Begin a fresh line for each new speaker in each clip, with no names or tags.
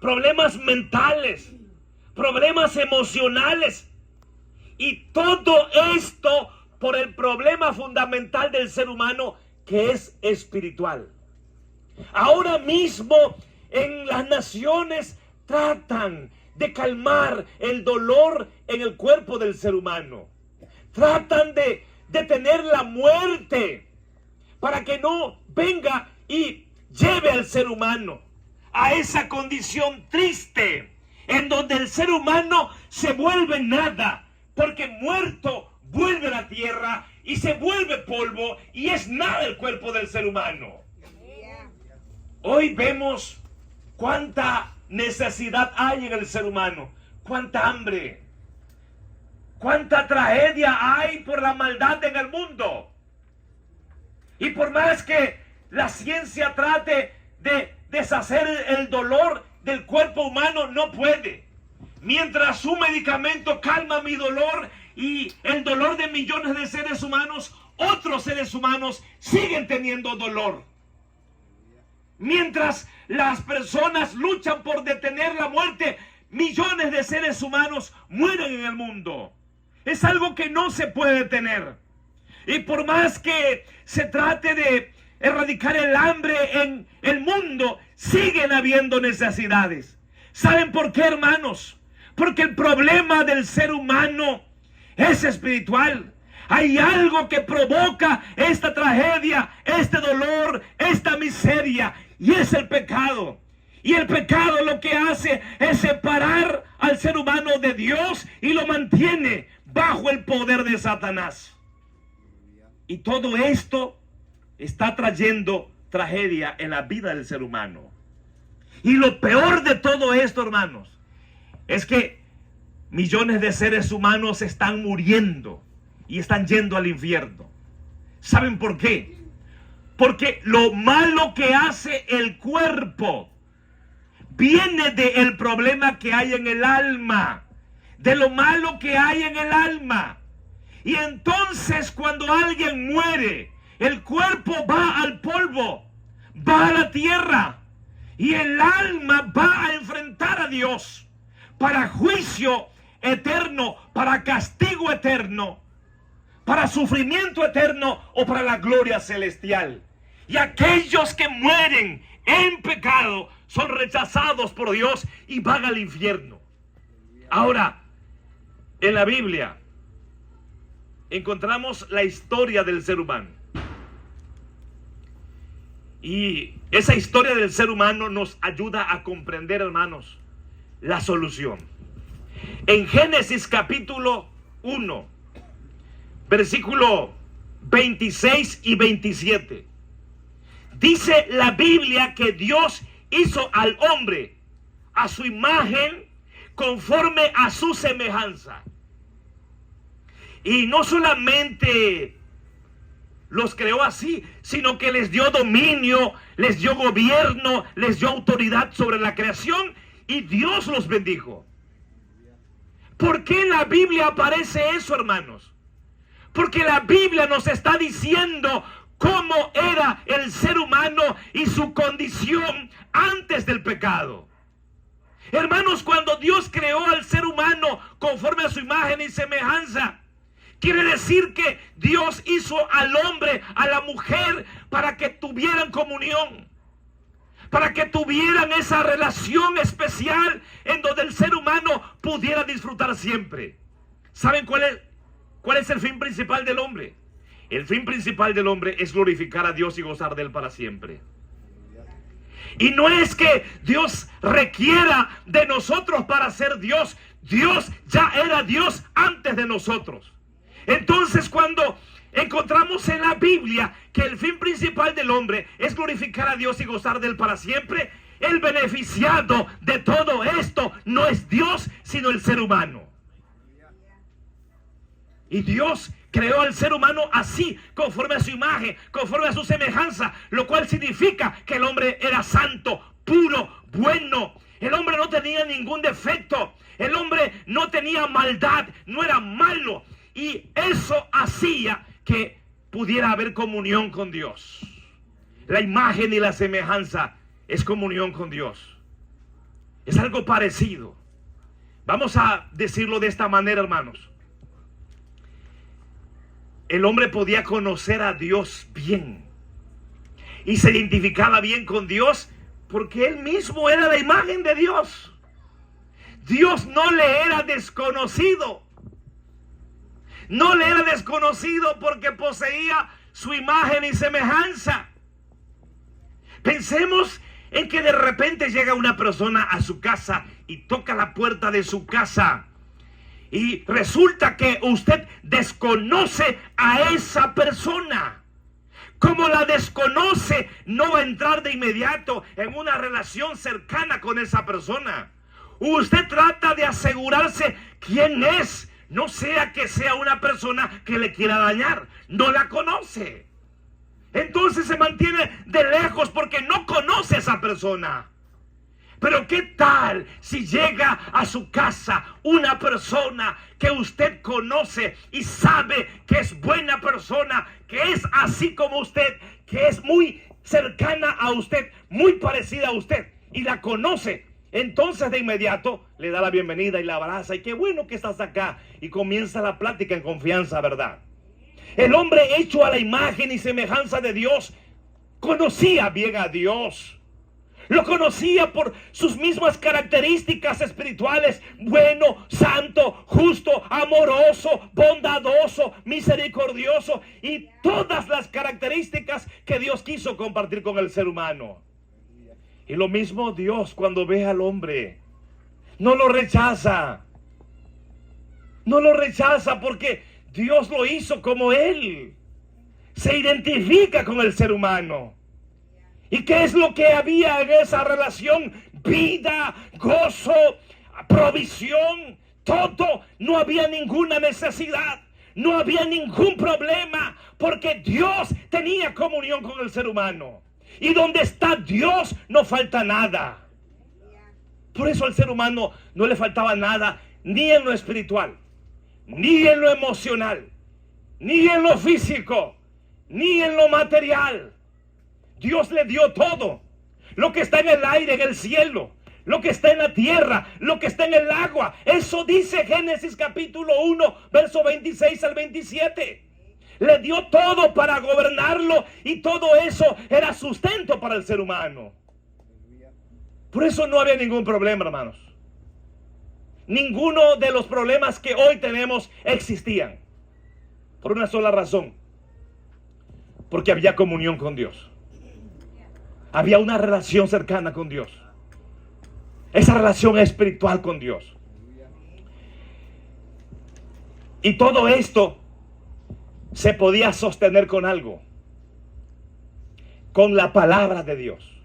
problemas mentales, problemas emocionales. Y todo esto por el problema fundamental del ser humano, que es espiritual. Ahora mismo en las naciones tratan de calmar el dolor en el cuerpo del ser humano. Tratan de detener la muerte para que no venga y lleve al ser humano a esa condición triste en donde el ser humano se vuelve nada, porque muerto vuelve a la tierra y se vuelve polvo y es nada el cuerpo del ser humano. Hoy vemos cuánta necesidad hay en el ser humano, cuánta hambre, cuánta tragedia hay por la maldad en el mundo. Y por más que la ciencia trate de deshacer el dolor del cuerpo humano, no puede. Mientras un medicamento calma mi dolor y el dolor de millones de seres humanos, otros seres humanos siguen teniendo dolor. Mientras las personas luchan por detener la muerte, millones de seres humanos mueren en el mundo. Es algo que no se puede detener. Y por más que se trate de erradicar el hambre en el mundo, siguen habiendo necesidades. ¿Saben por qué, hermanos? Porque el problema del ser humano es espiritual. Hay algo que provoca esta tragedia, este dolor, esta miseria, y es el pecado. Y el pecado lo que hace es separar al ser humano de Dios y lo mantiene bajo el poder de Satanás. Y todo esto está trayendo tragedia en la vida del ser humano. Y lo peor de todo esto, hermanos, es que millones de seres humanos están muriendo y están yendo al infierno. ¿Saben por qué? Porque lo malo que hace el cuerpo viene del problema que hay en el alma, de lo malo que hay en el alma. Y entonces cuando alguien muere, el cuerpo va al polvo, va a la tierra, y el alma va a enfrentar a Dios para juicio eterno, para castigo eterno, para sufrimiento eterno o para la gloria celestial. Y aquellos que mueren en pecado son rechazados por Dios y van al infierno. Ahora, en la Biblia encontramos la historia del ser humano. Y esa historia del ser humano nos ayuda a comprender, hermanos, la solución. En Génesis capítulo 1, versículo 26 y 27, dice la Biblia que Dios hizo al hombre a su imagen, conforme a su semejanza. Y no solamente los creó así, sino que les dio dominio, les dio gobierno, les dio autoridad sobre la creación, y Dios los bendijo. ¿Por qué en la Biblia aparece eso, hermanos? Porque la Biblia nos está diciendo cómo era el ser humano y su condición antes del pecado. Hermanos, cuando Dios creó al ser humano conforme a su imagen y semejanza, quiere decir que Dios hizo al hombre, a la mujer, para que tuvieran comunión, para que tuvieran esa relación especial en donde el ser humano pudiera disfrutar siempre. ¿Saben cuál es el fin principal del hombre? El fin principal del hombre es glorificar a Dios y gozar de Él para siempre. Y no es que Dios requiera de nosotros para ser Dios. Dios ya era Dios antes de nosotros. Entonces, cuando encontramos en la Biblia que el fin principal del hombre es glorificar a Dios y gozar de Él para siempre, el beneficiado de todo esto no es Dios, sino el ser humano. Y Dios creó al ser humano así, conforme a su imagen, conforme a su semejanza, lo cual significa que el hombre era santo, puro, bueno. El hombre no tenía ningún defecto, el hombre no tenía maldad, no era malo. Y eso hacía que pudiera haber comunión con Dios. La imagen y la semejanza es comunión con Dios. Es algo parecido. Vamos a decirlo de esta manera, hermanos. El hombre podía conocer a Dios bien y se identificaba bien con Dios porque él mismo era la imagen de Dios. Dios no le era desconocido. No le era desconocido porque poseía su imagen y semejanza. Pensemos en que de repente llega una persona a su casa y toca la puerta de su casa. Y resulta que usted desconoce a esa persona. Como la desconoce, no va a entrar de inmediato en una relación cercana con esa persona. Usted trata de asegurarse quién es. No sea que sea una persona que le quiera dañar. No la conoce. Entonces se mantiene de lejos porque no conoce a esa persona. Pero ¿qué tal si llega a su casa una persona que usted conoce y sabe que es buena persona, que es así como usted, que es muy cercana a usted, muy parecida a usted y la conoce? Entonces de inmediato le da la bienvenida y la abraza. Y qué bueno que estás acá. Y comienza la plática en confianza, ¿verdad? El hombre hecho a la imagen y semejanza de Dios conocía bien a Dios. Lo conocía por sus mismas características espirituales: bueno, santo, justo, amoroso, bondadoso, misericordioso, y todas las características que Dios quiso compartir con el ser humano. Y lo mismo Dios cuando ve al hombre, no lo rechaza. No lo rechaza porque Dios lo hizo como Él. Se identifica con el ser humano. ¿Y qué es lo que había en esa relación? Vida, gozo, provisión, todo. No había ninguna necesidad, no había ningún problema, porque Dios tenía comunión con el ser humano. Y donde está Dios no falta nada. Por eso al ser humano no le faltaba nada, ni en lo espiritual, ni en lo emocional, ni en lo físico, ni en lo material. Dios le dio todo. Lo que está en el aire, en el cielo, lo que está en la tierra, lo que está en el agua. Eso dice Génesis capítulo 1, verso 26 al 27. Le dio todo para gobernarlo y todo eso era sustento para el ser humano. Por eso no había ningún problema, hermanos. Ninguno de los problemas que hoy tenemos existían. Por una sola razón. Porque había comunión con Dios. Había una relación cercana con Dios. Esa relación espiritual con Dios. Y todo esto se podía sostener con algo. Con la palabra de Dios.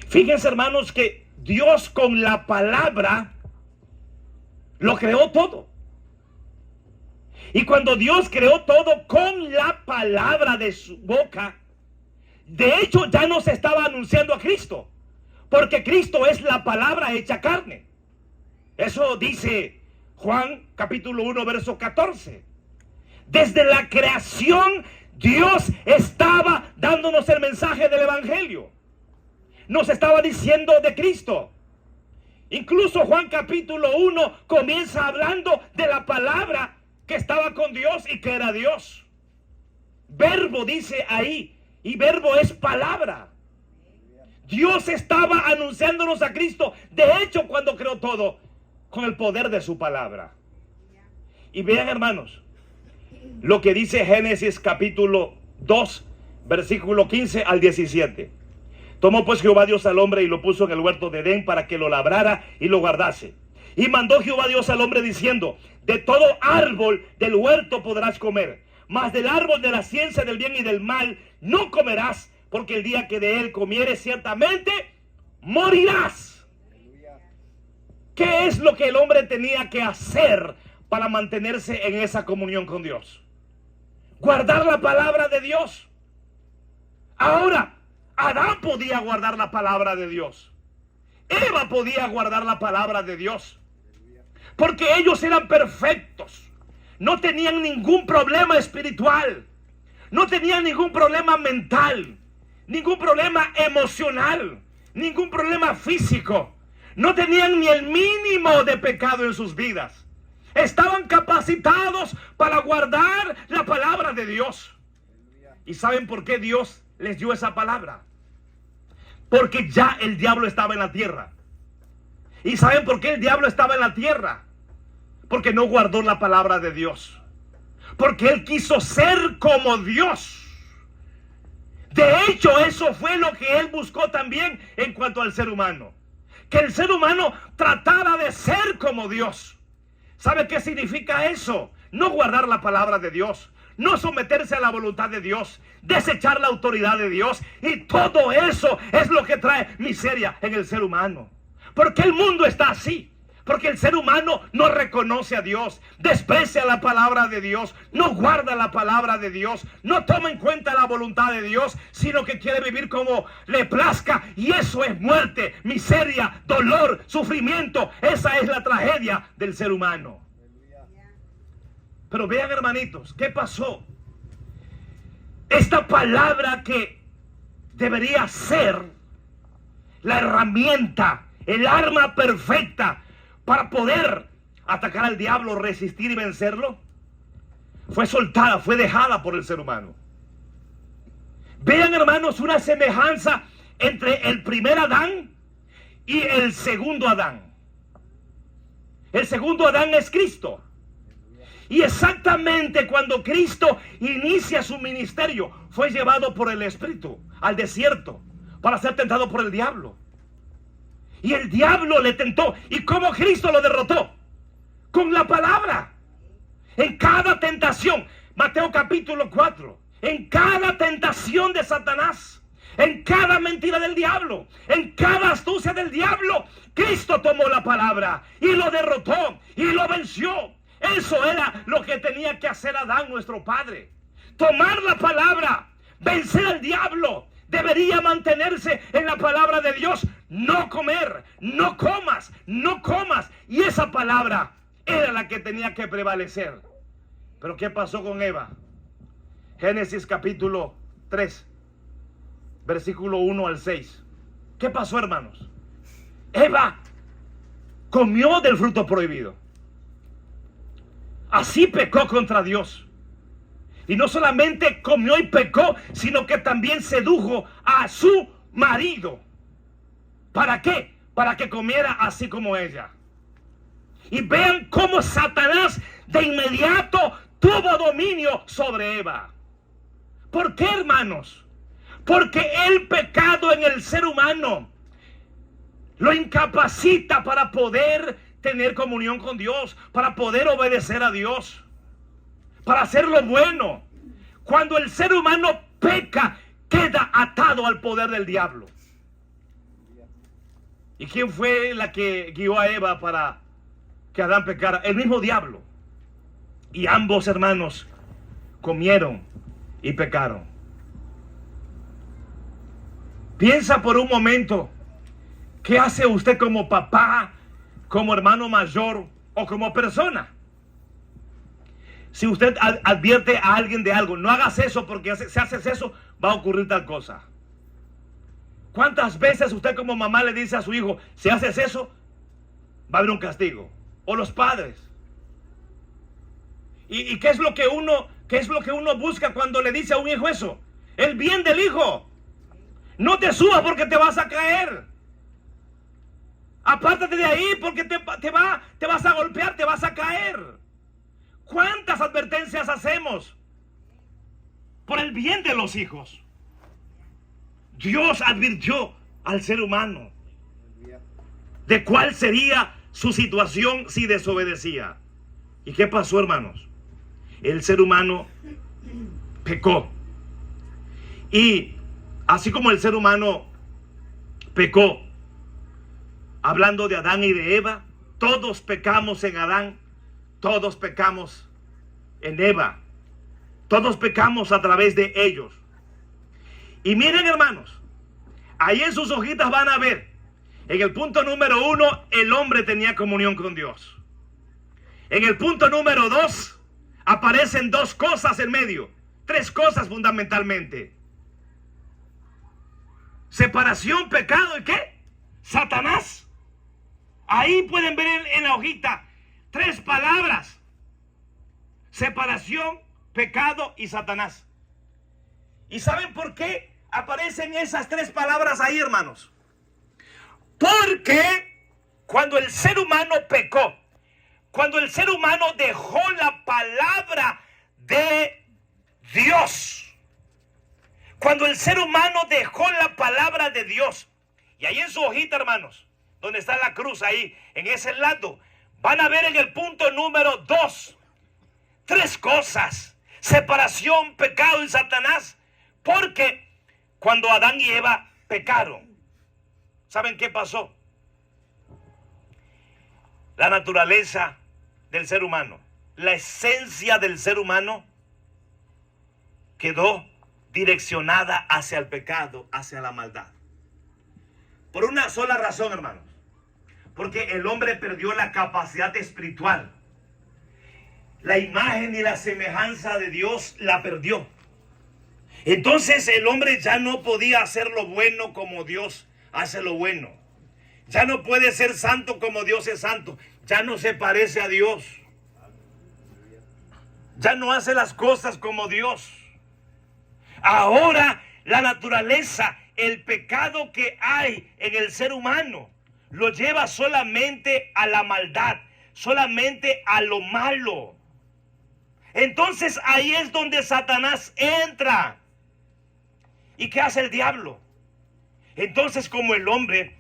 Fíjense, hermanos, que Dios con la palabra lo creó todo. Y cuando Dios creó todo con la palabra de su boca, de hecho ya nos estaba anunciando a Cristo, porque Cristo es la palabra hecha carne. Eso dice Juan capítulo 1 verso 14. Desde la creación Dios estaba dándonos el mensaje del evangelio. Nos estaba diciendo de Cristo. Incluso Juan capítulo 1 comienza hablando de la palabra que estaba con Dios y que era Dios. Verbo dice ahí, y verbo es palabra. Dios estaba anunciándonos a Cristo, de hecho, cuando creó todo, con el poder de su palabra. Y vean, hermanos, lo que dice Génesis capítulo 2, versículo 15 al 17. Tomó pues Jehová Dios al hombre y lo puso en el huerto de Edén para que lo labrara y lo guardase. Y mandó Jehová Dios al hombre diciendo: de todo árbol del huerto podrás comer, mas del árbol de la ciencia del bien y del mal no comerás, porque el día que de él comieres ciertamente morirás. ¿Qué es lo que el hombre tenía que hacer para mantenerse en esa comunión con Dios? Guardar la palabra de Dios. Ahora, Adán podía guardar la palabra de Dios. Eva podía guardar la palabra de Dios. Porque ellos eran perfectos. No tenían ningún problema espiritual. No tenían ningún problema mental. Ningún problema emocional. Ningún problema físico. no tenían ni el mínimo de pecado en sus vidas. Estaban capacitados para guardar la palabra de Dios. ¿Y saben por qué Dios les dio esa palabra? Porque ya el diablo estaba en la tierra. ¿Y saben por qué el diablo estaba en la tierra? Porque no guardó la palabra de Dios. Porque él quiso ser como Dios. De hecho, eso fue lo que él buscó también en cuanto al ser humano. Que el ser humano tratara de ser como Dios. ¿Sabe qué significa eso? No guardar la palabra de Dios, no someterse a la voluntad de Dios, desechar la autoridad de Dios. Y todo eso es lo que trae miseria en el ser humano. Porque el mundo está así. Porque el ser humano no reconoce a Dios, desprecia la palabra de Dios, no guarda la palabra de Dios, no toma en cuenta la voluntad de Dios, sino que quiere vivir como le plazca. Y eso es muerte, miseria, dolor, sufrimiento. Esa es la tragedia del ser humano. Pero vean, hermanitos, ¿qué pasó? Esta palabra que debería ser la herramienta, el arma perfecta para poder atacar al diablo, resistir y vencerlo, fue soltada, fue dejada por el ser humano. Vean, hermanos, una semejanza entre el primer Adán y el segundo Adán. El segundo Adán es Cristo. Y exactamente cuando Cristo inicia su ministerio, fue llevado por el Espíritu al desierto para ser tentado por el diablo. Y el diablo le tentó. ¿Y cómo Cristo lo derrotó? Con la palabra. En cada tentación, Mateo capítulo 4, en cada tentación de Satanás, en cada mentira del diablo, en cada astucia del diablo, Cristo tomó la palabra y lo derrotó y lo venció. Eso era lo que tenía que hacer Adán, nuestro padre. Tomar la palabra, vencer al diablo. Debería mantenerse en la palabra de Dios. No comer, no comas, no comas. Y esa palabra era la que tenía que prevalecer. Pero ¿qué pasó con Eva? Génesis capítulo 3, versículo 1 al 6. ¿Qué pasó, hermanos? Eva comió del fruto prohibido. Así pecó contra Dios. Y no solamente comió y pecó, sino que también sedujo a su marido. ¿Para qué? Para que comiera así como ella. Y vean cómo Satanás de inmediato tuvo dominio sobre Eva. ¿Por qué, hermanos? Porque el pecado en el ser humano lo incapacita para poder tener comunión con Dios, para poder obedecer a Dios, para hacer lo bueno. Cuando el ser humano peca, queda atado al poder del diablo. ¿Y quién fue la que guió a Eva para que Adán pecara? El mismo diablo. Y ambos hermanos comieron y pecaron. Piensa por un momento, ¿qué hace usted como papá, como hermano mayor o como persona? Si usted advierte a alguien de algo, no hagas eso porque si haces eso va a ocurrir tal cosa. ¿Cuántas veces usted como mamá le dice a su hijo, si haces eso, va a haber un castigo? O los padres. ¿Y qué es lo que uno busca cuando le dice a un hijo eso? El bien del hijo. No te subas porque te vas a caer. Apártate de ahí porque te vas a golpear, te vas a caer. ¿Cuántas advertencias hacemos por el bien de los hijos? Dios advirtió al ser humano de cuál sería su situación si desobedecía. ¿Y qué pasó, hermanos? El ser humano pecó. Y así como el ser humano pecó, hablando de Adán y de Eva, todos pecamos en Adán, todos pecamos en Eva, todos pecamos a través de ellos. Y miren, hermanos, ahí en sus hojitas van a ver, en el punto número 1, el hombre tenía comunión con Dios. En el punto número 2, aparecen dos cosas en medio, tres cosas fundamentalmente: separación, pecado y ¿qué? Satanás. Ahí pueden ver en la hojita 3 palabras: separación, pecado y Satanás. ¿Y saben por qué aparecen esas 3 palabras ahí, hermanos? Porque cuando el ser humano pecó, cuando el ser humano dejó la palabra de Dios, cuando el ser humano dejó la palabra de Dios, y ahí en su hojita, hermanos, donde está la cruz, ahí en ese lado, van a ver en el punto número 2 3 cosas: separación, pecado y Satanás. Porque cuando Adán y Eva pecaron, ¿saben qué pasó? La naturaleza del ser humano, la esencia del ser humano quedó direccionada hacia el pecado, hacia la maldad. Por una sola razón, hermanos: porque el hombre perdió la capacidad espiritual. La imagen y la semejanza de Dios la perdió. Entonces el hombre ya no podía hacer lo bueno como Dios hace lo bueno. Ya no puede ser santo como Dios es santo. Ya no se parece a Dios. Ya no hace las cosas como Dios. Ahora la naturaleza, el pecado que hay en el ser humano, lo lleva solamente a la maldad, solamente a lo malo. Entonces ahí es donde Satanás entra. ¿Y qué hace el diablo? Entonces, como el hombre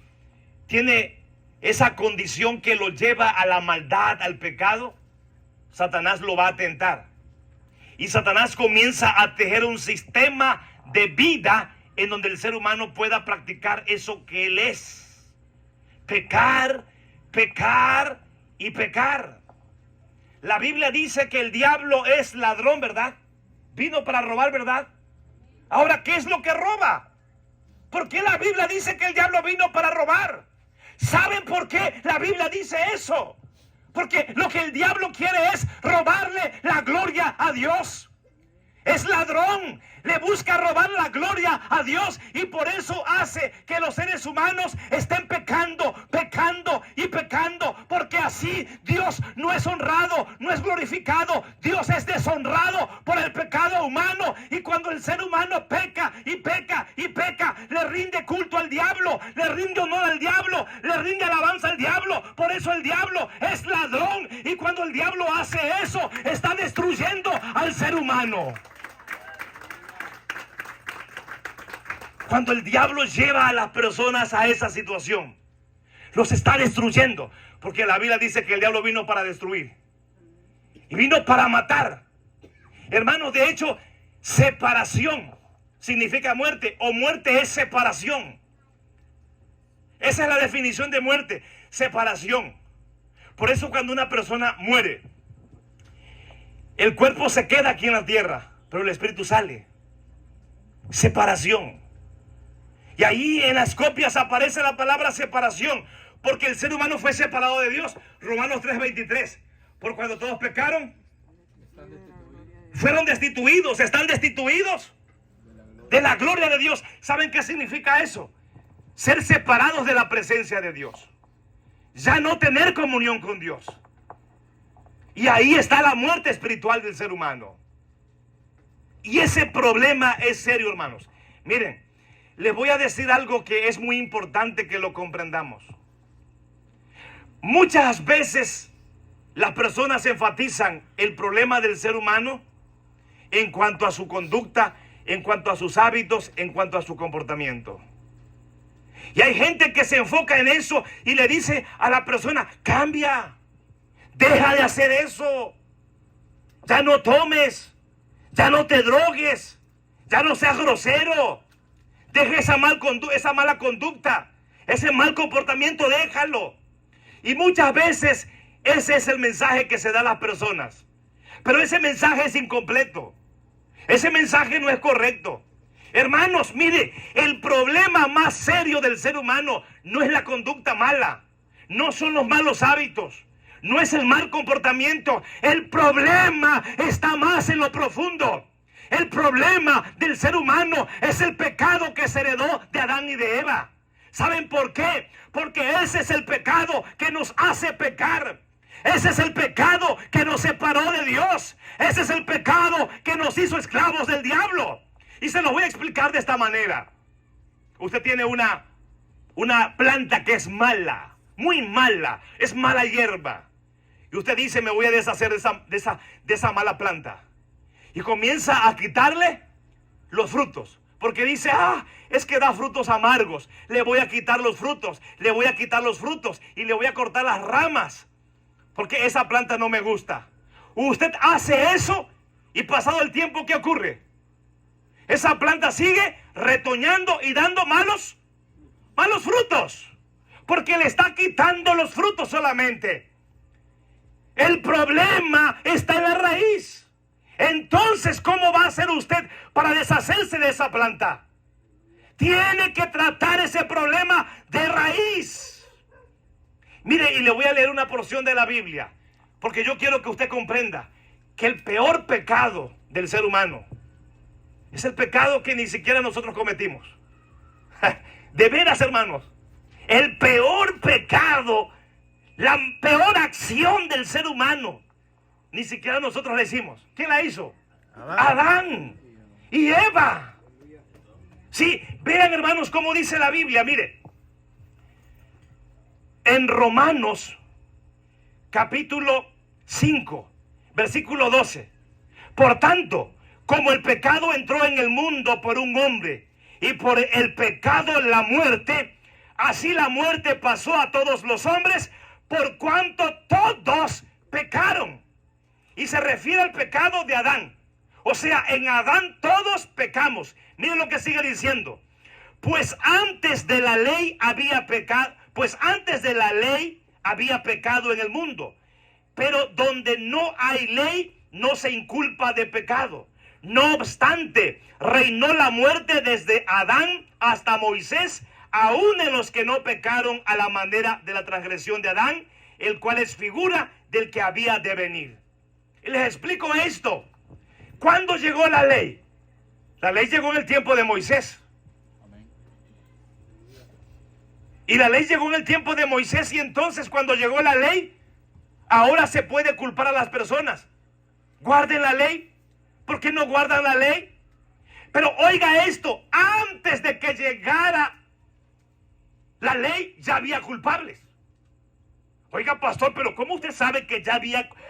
tiene esa condición que lo lleva a la maldad, al pecado, Satanás lo va a tentar. Y Satanás comienza a tejer un sistema de vida en donde el ser humano pueda practicar eso que él es: pecar, pecar y pecar. La Biblia dice que el diablo es ladrón, ¿verdad? Vino para robar, ¿verdad? Ahora, ¿qué es lo que roba? ¿Por qué la Biblia dice que el diablo vino para robar? ¿Saben por qué la Biblia dice eso? Porque lo que el diablo quiere es robarle la gloria a Dios. Es ladrón, le busca robar la gloria a Dios, y por eso hace que los seres humanos estén pecando, pecando y pecando, porque así Dios no es honrado, no es glorificado. Dios es deshonrado por el pecado humano, y cuando el ser humano peca y peca y peca, le rinde culto al diablo, le rinde honor al diablo, le rinde alabanza al diablo. Por eso el diablo es ladrón, y cuando el diablo hace eso, está destruyendo al ser humano. Cuando el diablo lleva a las personas a esa situación, los está destruyendo. Porque la Biblia dice que el diablo vino para destruir y vino para matar. Hermanos, de hecho, separación significa muerte, o muerte es separación. Esa es la definición de muerte: separación. Por eso cuando una persona muere, el cuerpo se queda aquí en la tierra, pero el espíritu sale. Separación. Y ahí en las copias aparece la palabra separación, porque el ser humano fue separado de Dios. Romanos 3:23. Por cuando todos pecaron, fueron destituidos, están destituidos de la gloria de Dios. ¿Saben qué significa eso? Ser separados de la presencia de Dios. Ya no tener comunión con Dios. Y ahí está la muerte espiritual del ser humano. Y ese problema es serio, hermanos. Miren, les voy a decir algo que es muy importante que lo comprendamos. Muchas veces las personas enfatizan el problema del ser humano en cuanto a su conducta, en cuanto a sus hábitos, en cuanto a su comportamiento. Y hay gente que se enfoca en eso y le dice a la persona: cambia, deja de hacer eso, ya no tomes, ya no te drogues, ya no seas grosero, deja esa mala conducta, ese mal comportamiento, déjalo. Y muchas veces ese es el mensaje que se da a las personas. Pero ese mensaje es incompleto. Ese mensaje no es correcto. Hermanos, mire, el problema más serio del ser humano no es la conducta mala, no son los malos hábitos, no es el mal comportamiento. El problema está más en lo profundo. El problema del ser humano es el pecado que se heredó de Adán y de Eva. ¿Saben por qué? Porque ese es el pecado que nos hace pecar. Ese es el pecado que nos separó de Dios. Ese es el pecado que nos hizo esclavos del diablo. Y se los voy a explicar de esta manera. Usted tiene una planta que es mala, muy mala, es mala hierba. Y usted dice, me voy a deshacer de esa mala planta. Y comienza a quitarle los frutos. Porque dice, es que da frutos amargos. Le voy a quitar los frutos, le voy a quitar los frutos y le voy a cortar las ramas. Porque esa planta no me gusta. Usted hace eso y pasado el tiempo, ¿qué ocurre? Esa planta sigue retoñando y dando malos frutos. Porque le está quitando los frutos solamente. El problema está en la raíz. Entonces, ¿cómo va a hacer usted para deshacerse de esa planta? Tiene que tratar ese problema de raíz. Mire, y le voy a leer una porción de la Biblia, porque yo quiero que usted comprenda que el peor pecado del ser humano es el pecado que ni siquiera nosotros cometimos. De veras, hermanos, el peor pecado, la peor acción del ser humano, ni siquiera nosotros la hicimos. ¿Quién la hizo? Adán y Eva. Sí, vean, hermanos, cómo dice la Biblia. Mire, en Romanos capítulo 5, versículo 12. Por tanto, como el pecado entró en el mundo por un hombre, y por el pecado la muerte, así la muerte pasó a todos los hombres, por cuanto todos pecaron. Y se refiere al pecado de Adán. O sea, en Adán todos pecamos. Miren lo que sigue diciendo. Pues antes de la ley había pecado en el mundo. Pero donde no hay ley, no se inculpa de pecado. No obstante, reinó la muerte desde Adán hasta Moisés, aun en los que no pecaron a la manera de la transgresión de Adán, el cual es figura del que había de venir. Y les explico esto. ¿Cuándo llegó la ley? La ley llegó en el tiempo de Moisés. Y la ley llegó en el tiempo de Moisés, y entonces cuando llegó la ley, ahora se puede culpar a las personas. Guarden la ley. ¿Por qué no guardan la ley? Pero oiga esto, antes de que llegara la ley ya había culpables. Oiga, pastor, pero ¿cómo usted sabe que ya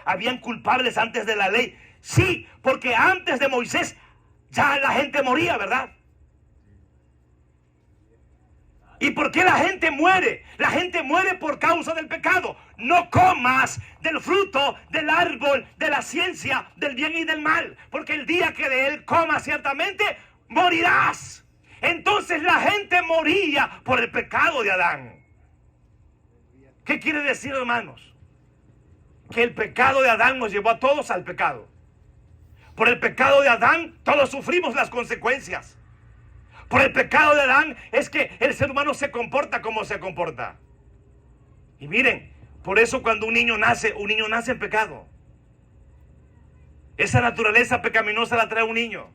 habían culpables antes de la ley? Sí, porque antes de Moisés ya la gente moría, ¿verdad? ¿Y por qué la gente muere? La gente muere por causa del pecado. No comas del fruto del árbol de la ciencia del bien y del mal, porque el día que de él comas ciertamente morirás. Entonces la gente moría por el pecado de Adán. ¿Qué quiere decir, hermanos? Que el pecado de Adán nos llevó a todos al pecado. Por el pecado de Adán todos sufrimos las consecuencias. Por el pecado de Adán es que el ser humano se comporta como se comporta. Y miren, por eso cuando un niño nace en pecado. Esa naturaleza pecaminosa la trae un niño.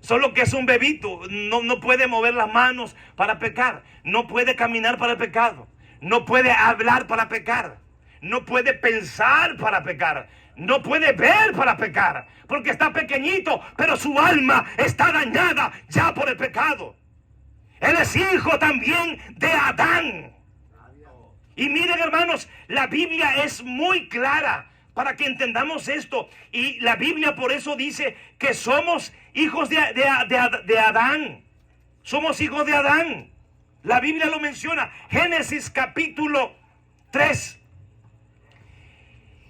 Solo que es un bebito, no puede mover las manos para pecar, no puede caminar para el pecado, no puede hablar para pecar, no puede pensar para pecar, no puede ver para pecar, porque está pequeñito, pero su alma está dañada ya por el pecado. Él es hijo también de Adán. Y miren, hermanos, la Biblia es muy clara para que entendamos esto. Y la Biblia por eso dice que somos hijos de Adán. Somos hijos de Adán. La Biblia lo menciona. Génesis capítulo 3.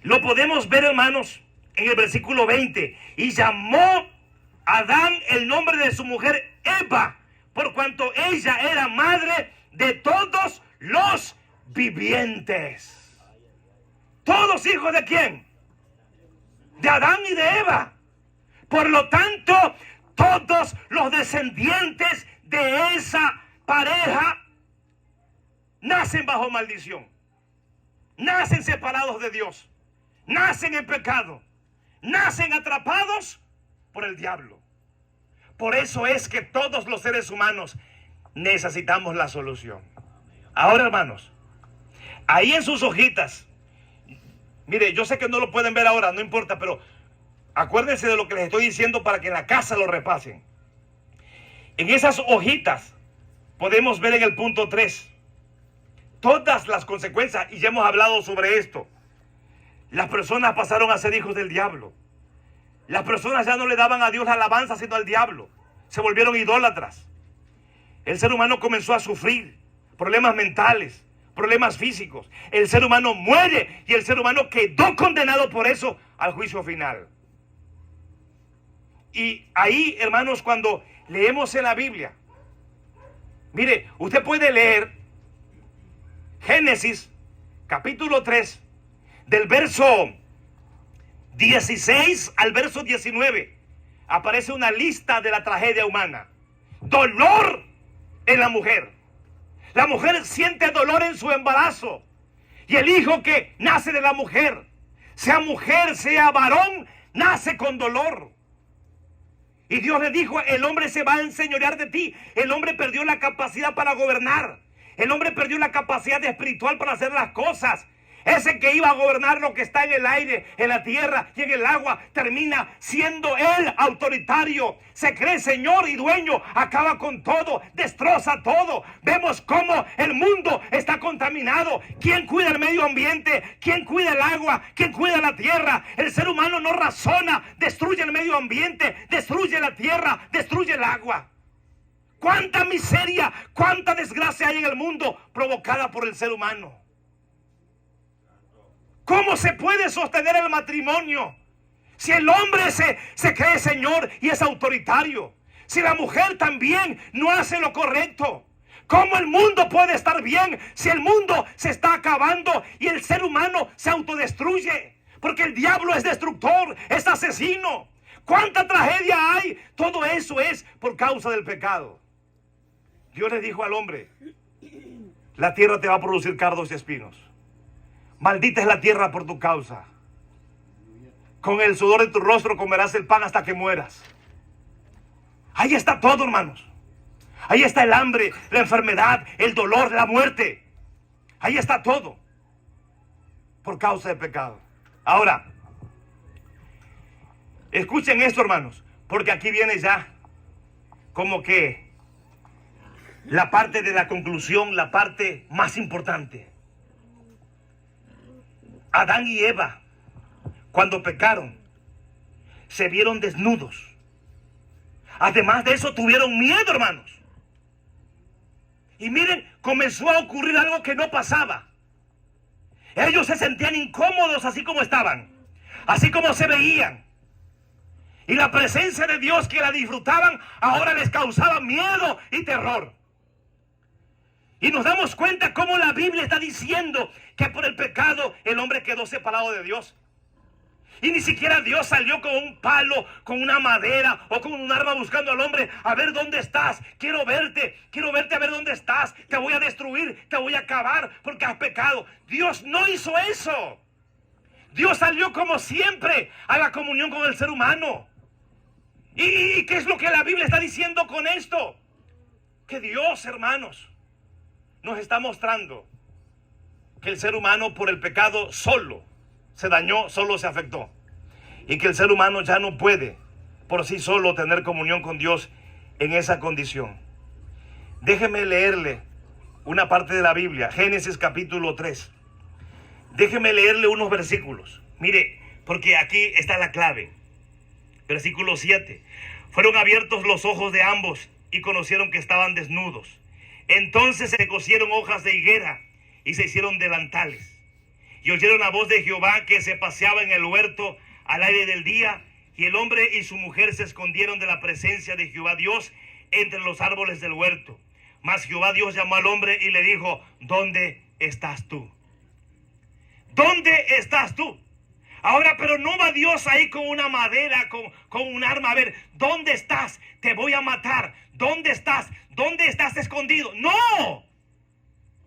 Lo podemos ver, hermanos, en el versículo 20. Y llamó Adán el nombre de su mujer Eva, por cuanto ella era madre de todos los vivientes. ¿Todos hijos de quién? De Adán y de Eva. Por lo tanto, todos los descendientes de esa pareja nacen bajo maldición. Nacen separados de Dios. Nacen en pecado. Nacen atrapados por el diablo. Por eso es que todos los seres humanos
necesitamos la solución. Ahora, hermanos, ahí en sus hojitas, mire, yo sé que no lo pueden ver ahora, no importa, pero acuérdense de lo que les estoy diciendo para que en la casa lo repasen. En esas hojitas podemos ver en el punto 3 todas las consecuencias, y ya hemos hablado sobre esto. Las personas pasaron a ser hijos del diablo. Las personas ya no le daban a Dios la alabanza, sino al diablo. Se volvieron idólatras. El ser humano comenzó a sufrir problemas mentales, problemas físicos. El ser humano muere y el ser humano quedó condenado por eso al juicio final. Y ahí, hermanos, cuando leemos en la Biblia, mire, usted puede leer Génesis capítulo 3 del verso 16 al verso 19. Aparece una lista de la tragedia humana. Dolor en la mujer. La mujer siente dolor en su embarazo. Y el hijo que nace de la mujer, sea varón, nace con dolor. Y Dios le dijo, el hombre se va a enseñorear de ti. El hombre perdió la capacidad para gobernar. El hombre perdió la capacidad espiritual para hacer las cosas. Ese que iba a gobernar lo que está en el aire, en la tierra y en el agua, termina siendo él autoritario. Se cree señor y dueño, acaba con todo, destroza todo. Vemos cómo el mundo está contaminado. ¿Quién cuida el medio ambiente? ¿Quién cuida el agua? ¿Quién cuida la tierra? El ser humano no razona, destruye el medio ambiente, destruye la tierra, destruye el agua. ¿Cuánta miseria, cuánta desgracia hay en el mundo provocada por el ser humano? ¿Cómo se puede sostener el matrimonio si el hombre se cree señor y es autoritario? Si la mujer también no hace lo correcto. ¿Cómo el mundo puede estar bien si el mundo se está acabando y el ser humano se autodestruye? Porque el diablo es destructor, es asesino. ¿Cuánta tragedia hay? Todo eso es por causa del pecado. Dios le dijo al hombre, la tierra te va a producir cardos y espinos. Maldita es la tierra por tu causa. Con el sudor de tu rostro comerás el pan hasta que mueras. Ahí está todo, hermanos. Ahí está el hambre, la enfermedad, el dolor, la muerte. Ahí está todo. Por causa del pecado. Ahora, escuchen esto, hermanos. Porque aquí viene ya como que la parte de la conclusión, la parte más importante. Adán y Eva, cuando pecaron, se vieron desnudos. Además de eso, tuvieron miedo, hermanos. Y miren, comenzó a ocurrir algo que no pasaba. Ellos se sentían incómodos así como estaban, así como se veían. Y la presencia de Dios que la disfrutaban, ahora les causaba miedo y terror. Y nos damos cuenta cómo la Biblia está diciendo que por el pecado el hombre quedó separado de Dios. Y ni siquiera Dios salió con un palo, con una madera o con un arma buscando al hombre. A ver dónde estás, quiero verte a ver dónde estás. Te voy a destruir, te voy a acabar porque has pecado. Dios no hizo eso. Dios salió como siempre a la comunión con el ser humano. ¿Y qué es lo que la Biblia está diciendo con esto? Que Dios, hermanos, nos está mostrando que el ser humano por el pecado solo se dañó, solo se afectó. Y que el ser humano ya no puede por sí solo tener comunión con Dios en esa condición. Déjeme leerle una parte de la Biblia, Génesis capítulo 3. Déjeme leerle unos versículos. Mire, porque aquí está la clave. Versículo 7. Fueron abiertos los ojos de ambos y conocieron que estaban desnudos. Entonces se cosieron hojas de higuera y se hicieron delantales. Y oyeron la voz de Jehová que se paseaba en el huerto al aire del día. Y el hombre y su mujer se escondieron de la presencia de Jehová Dios entre los árboles del huerto. Mas Jehová Dios llamó al hombre y le dijo, ¿dónde estás tú? ¿Dónde estás tú? Ahora, pero no va Dios ahí con una madera, con un arma. A ver, ¿dónde estás? Te voy a matar. ¿Dónde estás? ¿Dónde estás escondido? ¡No!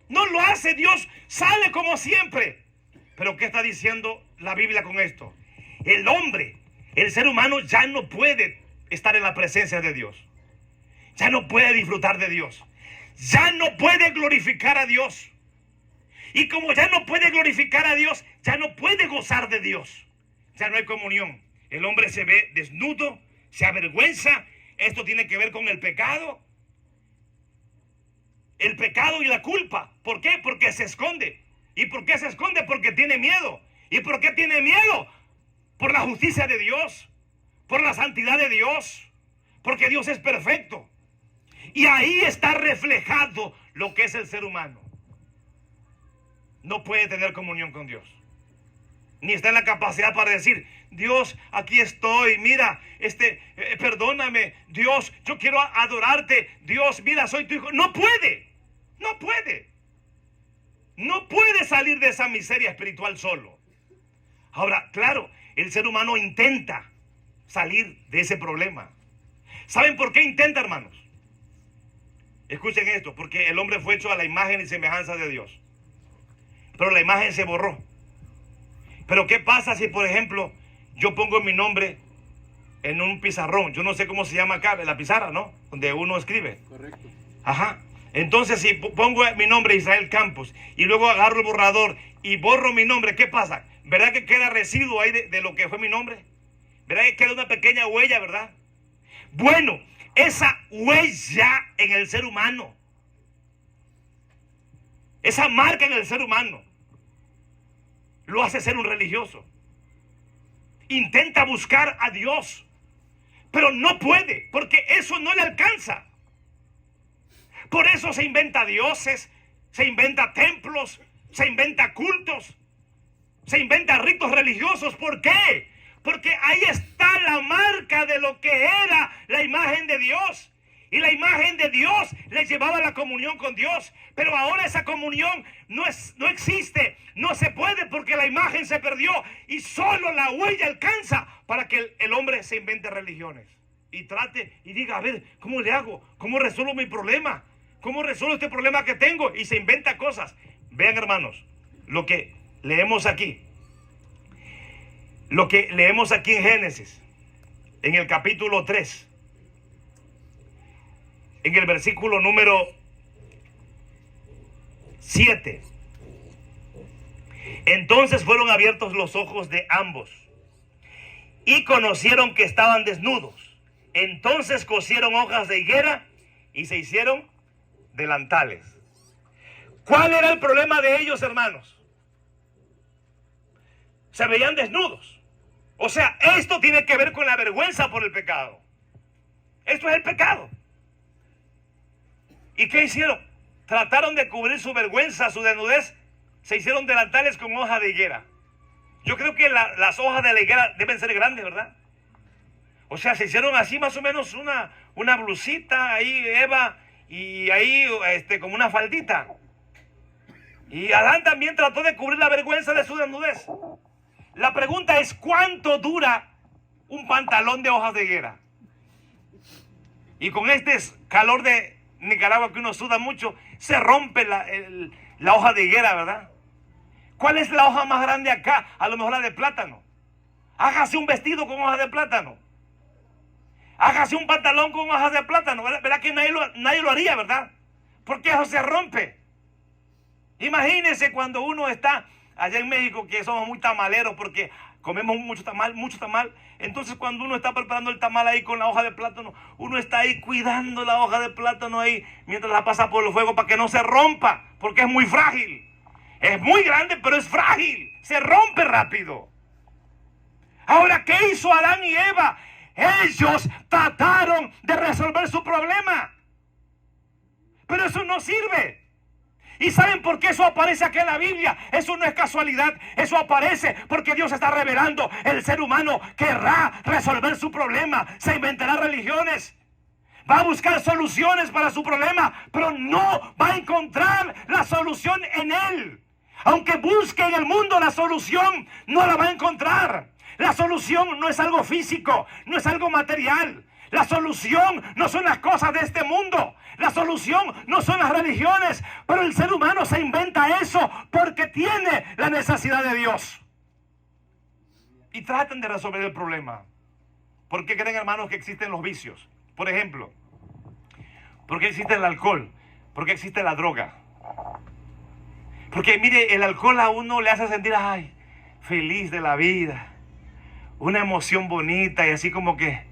No lo hace Dios. Sale como siempre. Pero ¿qué está diciendo la Biblia con esto? El hombre, el ser humano ya no puede estar en la presencia de Dios. Ya no puede disfrutar de Dios. ya no puede glorificar a Dios. Y como ya no puede glorificar a Dios, ya no puede gozar de Dios. Ya no hay comunión. El hombre se ve desnudo, se avergüenza. Esto tiene que ver con el pecado. El pecado y la culpa. ¿Por qué? Porque se esconde. ¿Y por qué se esconde? Porque tiene miedo. ¿Y por qué tiene miedo? Por la justicia de Dios, por la santidad de Dios, porque Dios es perfecto. Y ahí está reflejado lo que es el ser humano. No puede tener comunión con Dios. Ni está en la capacidad para decir, Dios, aquí estoy, mira, perdóname, Dios, yo quiero adorarte, Dios, mira, soy tu hijo. No puede, no puede. No puede salir de esa miseria espiritual solo. Ahora, claro, el ser humano intenta salir de ese problema. ¿Saben por qué intenta, hermanos? Escuchen esto, porque el hombre fue hecho a la imagen y semejanza de Dios. Pero la imagen se borró. Pero ¿qué pasa si, por ejemplo, yo pongo mi nombre en un pizarrón? Yo no sé cómo se llama acá, la pizarra, ¿no? Donde uno escribe.
Correcto.
Ajá. Entonces, si pongo mi nombre, Israel Campos, y luego agarro el borrador y borro mi nombre, ¿qué pasa? ¿Verdad que queda residuo ahí de lo que fue mi nombre? ¿Verdad que queda una pequeña huella, verdad? Bueno, esa huella en el ser humano, esa marca en el ser humano, lo hace ser un religioso. Intenta buscar a Dios, pero no puede, porque eso no le alcanza. Por eso se inventa dioses, se inventa templos, se inventa cultos, se inventa ritos religiosos. ¿Por qué? Porque ahí está la marca de lo que era la imagen de Dios. Y la imagen de Dios le llevaba a la comunión con Dios. Pero ahora esa comunión no existe, no se puede porque la imagen se perdió. Y solo la huella alcanza para que el hombre se invente religiones. Y trate y diga, a ver, ¿cómo le hago? ¿Cómo resuelvo mi problema? ¿Cómo resuelvo este problema que tengo? Y se inventa cosas. Vean, hermanos, lo que leemos aquí. Lo que leemos aquí en Génesis, en el capítulo 3. En el versículo número 7. Entonces fueron abiertos los ojos de ambos y conocieron que estaban desnudos. Entonces cosieron hojas de higuera y se hicieron delantales. ¿Cuál era el problema de ellos, hermanos? Se veían desnudos. O sea, esto tiene que ver con la vergüenza por el pecado. Esto es el pecado. ¿Y qué hicieron? Trataron de cubrir su vergüenza, su desnudez. Se hicieron delantales con hoja de higuera. Yo creo que las hojas de la higuera deben ser grandes, ¿verdad? O sea, se hicieron así más o menos una blusita ahí, Eva, y ahí como una faldita. Y Adán también trató de cubrir la vergüenza de su desnudez. La pregunta es, ¿cuánto dura un pantalón de hojas de higuera? Y con este calor de Nicaragua que uno suda mucho, se rompe la hoja de higuera, ¿verdad? ¿Cuál es la hoja más grande acá? A lo mejor la de plátano. Hágase un vestido con hojas de plátano. Hágase un pantalón con hojas de plátano. ¿Verdad que nadie lo haría, verdad? Porque eso se rompe. Imagínense cuando uno está allá en México, que somos muy tamaleros porque comemos mucho tamal. Entonces cuando uno está preparando el tamal ahí con la hoja de plátano, uno está ahí cuidando la hoja de plátano ahí mientras la pasa por el fuego para que no se rompa, porque es muy frágil. Es muy grande, pero es frágil. Se rompe rápido. Ahora, ¿qué hizo Adán y Eva? Ellos trataron de resolver su problema. Pero eso no sirve. ¿Y saben por qué eso aparece aquí en la Biblia? Eso no es casualidad. Eso aparece porque Dios está revelando. El ser humano querrá resolver su problema. Se inventará religiones. Va a buscar soluciones para su problema. Pero no va a encontrar la solución en él. Aunque busque en el mundo la solución, no la va a encontrar. La solución no es algo físico, no es algo material. La solución no son las cosas de este mundo. La solución no son las religiones. Pero el ser humano se inventa eso porque tiene la necesidad de Dios. Y traten de resolver el problema. ¿Por qué creen, hermanos, que existen los vicios? Por ejemplo, ¿por qué existe el alcohol? ¿Por qué existe la droga? Porque mire, el alcohol a uno le hace sentir, ay, feliz de la vida. Una emoción bonita y así como que,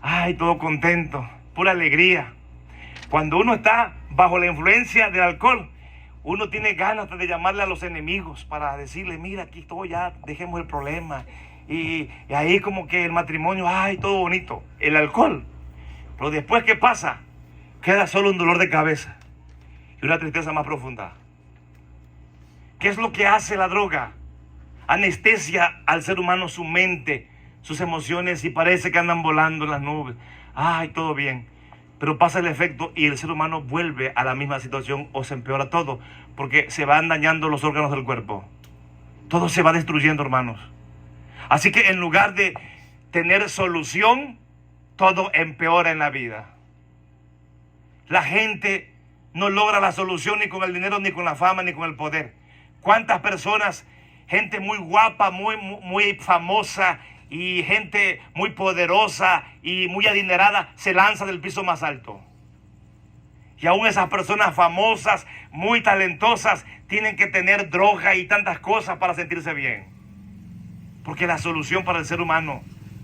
ay, todo contento, pura alegría. Cuando uno está bajo la influencia del alcohol, uno tiene ganas de llamarle a los enemigos para decirle, mira, aquí estoy, ya dejemos el problema. Y ahí como que el matrimonio, ay, todo bonito. El alcohol. Pero después, ¿qué pasa? Queda solo un dolor de cabeza y una tristeza más profunda. ¿Qué es lo que hace la droga? Anestesia al ser humano su mente, sus emociones, y parece que andan volando en las nubes. Ay, todo bien. Pero pasa el efecto y el ser humano vuelve a la misma situación o se empeora todo, porque se van dañando los órganos del cuerpo. Todo se va destruyendo, hermanos. Así que en lugar de tener solución, todo empeora en la vida. La gente no logra la solución ni con el dinero, ni con la fama, ni con el poder. ¿Cuántas personas, gente muy guapa, muy famosa y gente muy poderosa y muy adinerada, se lanza del piso más alto? Y aún esas personas famosas, muy talentosas, tienen que tener droga y tantas cosas para sentirse bien. Porque la solución para el ser humano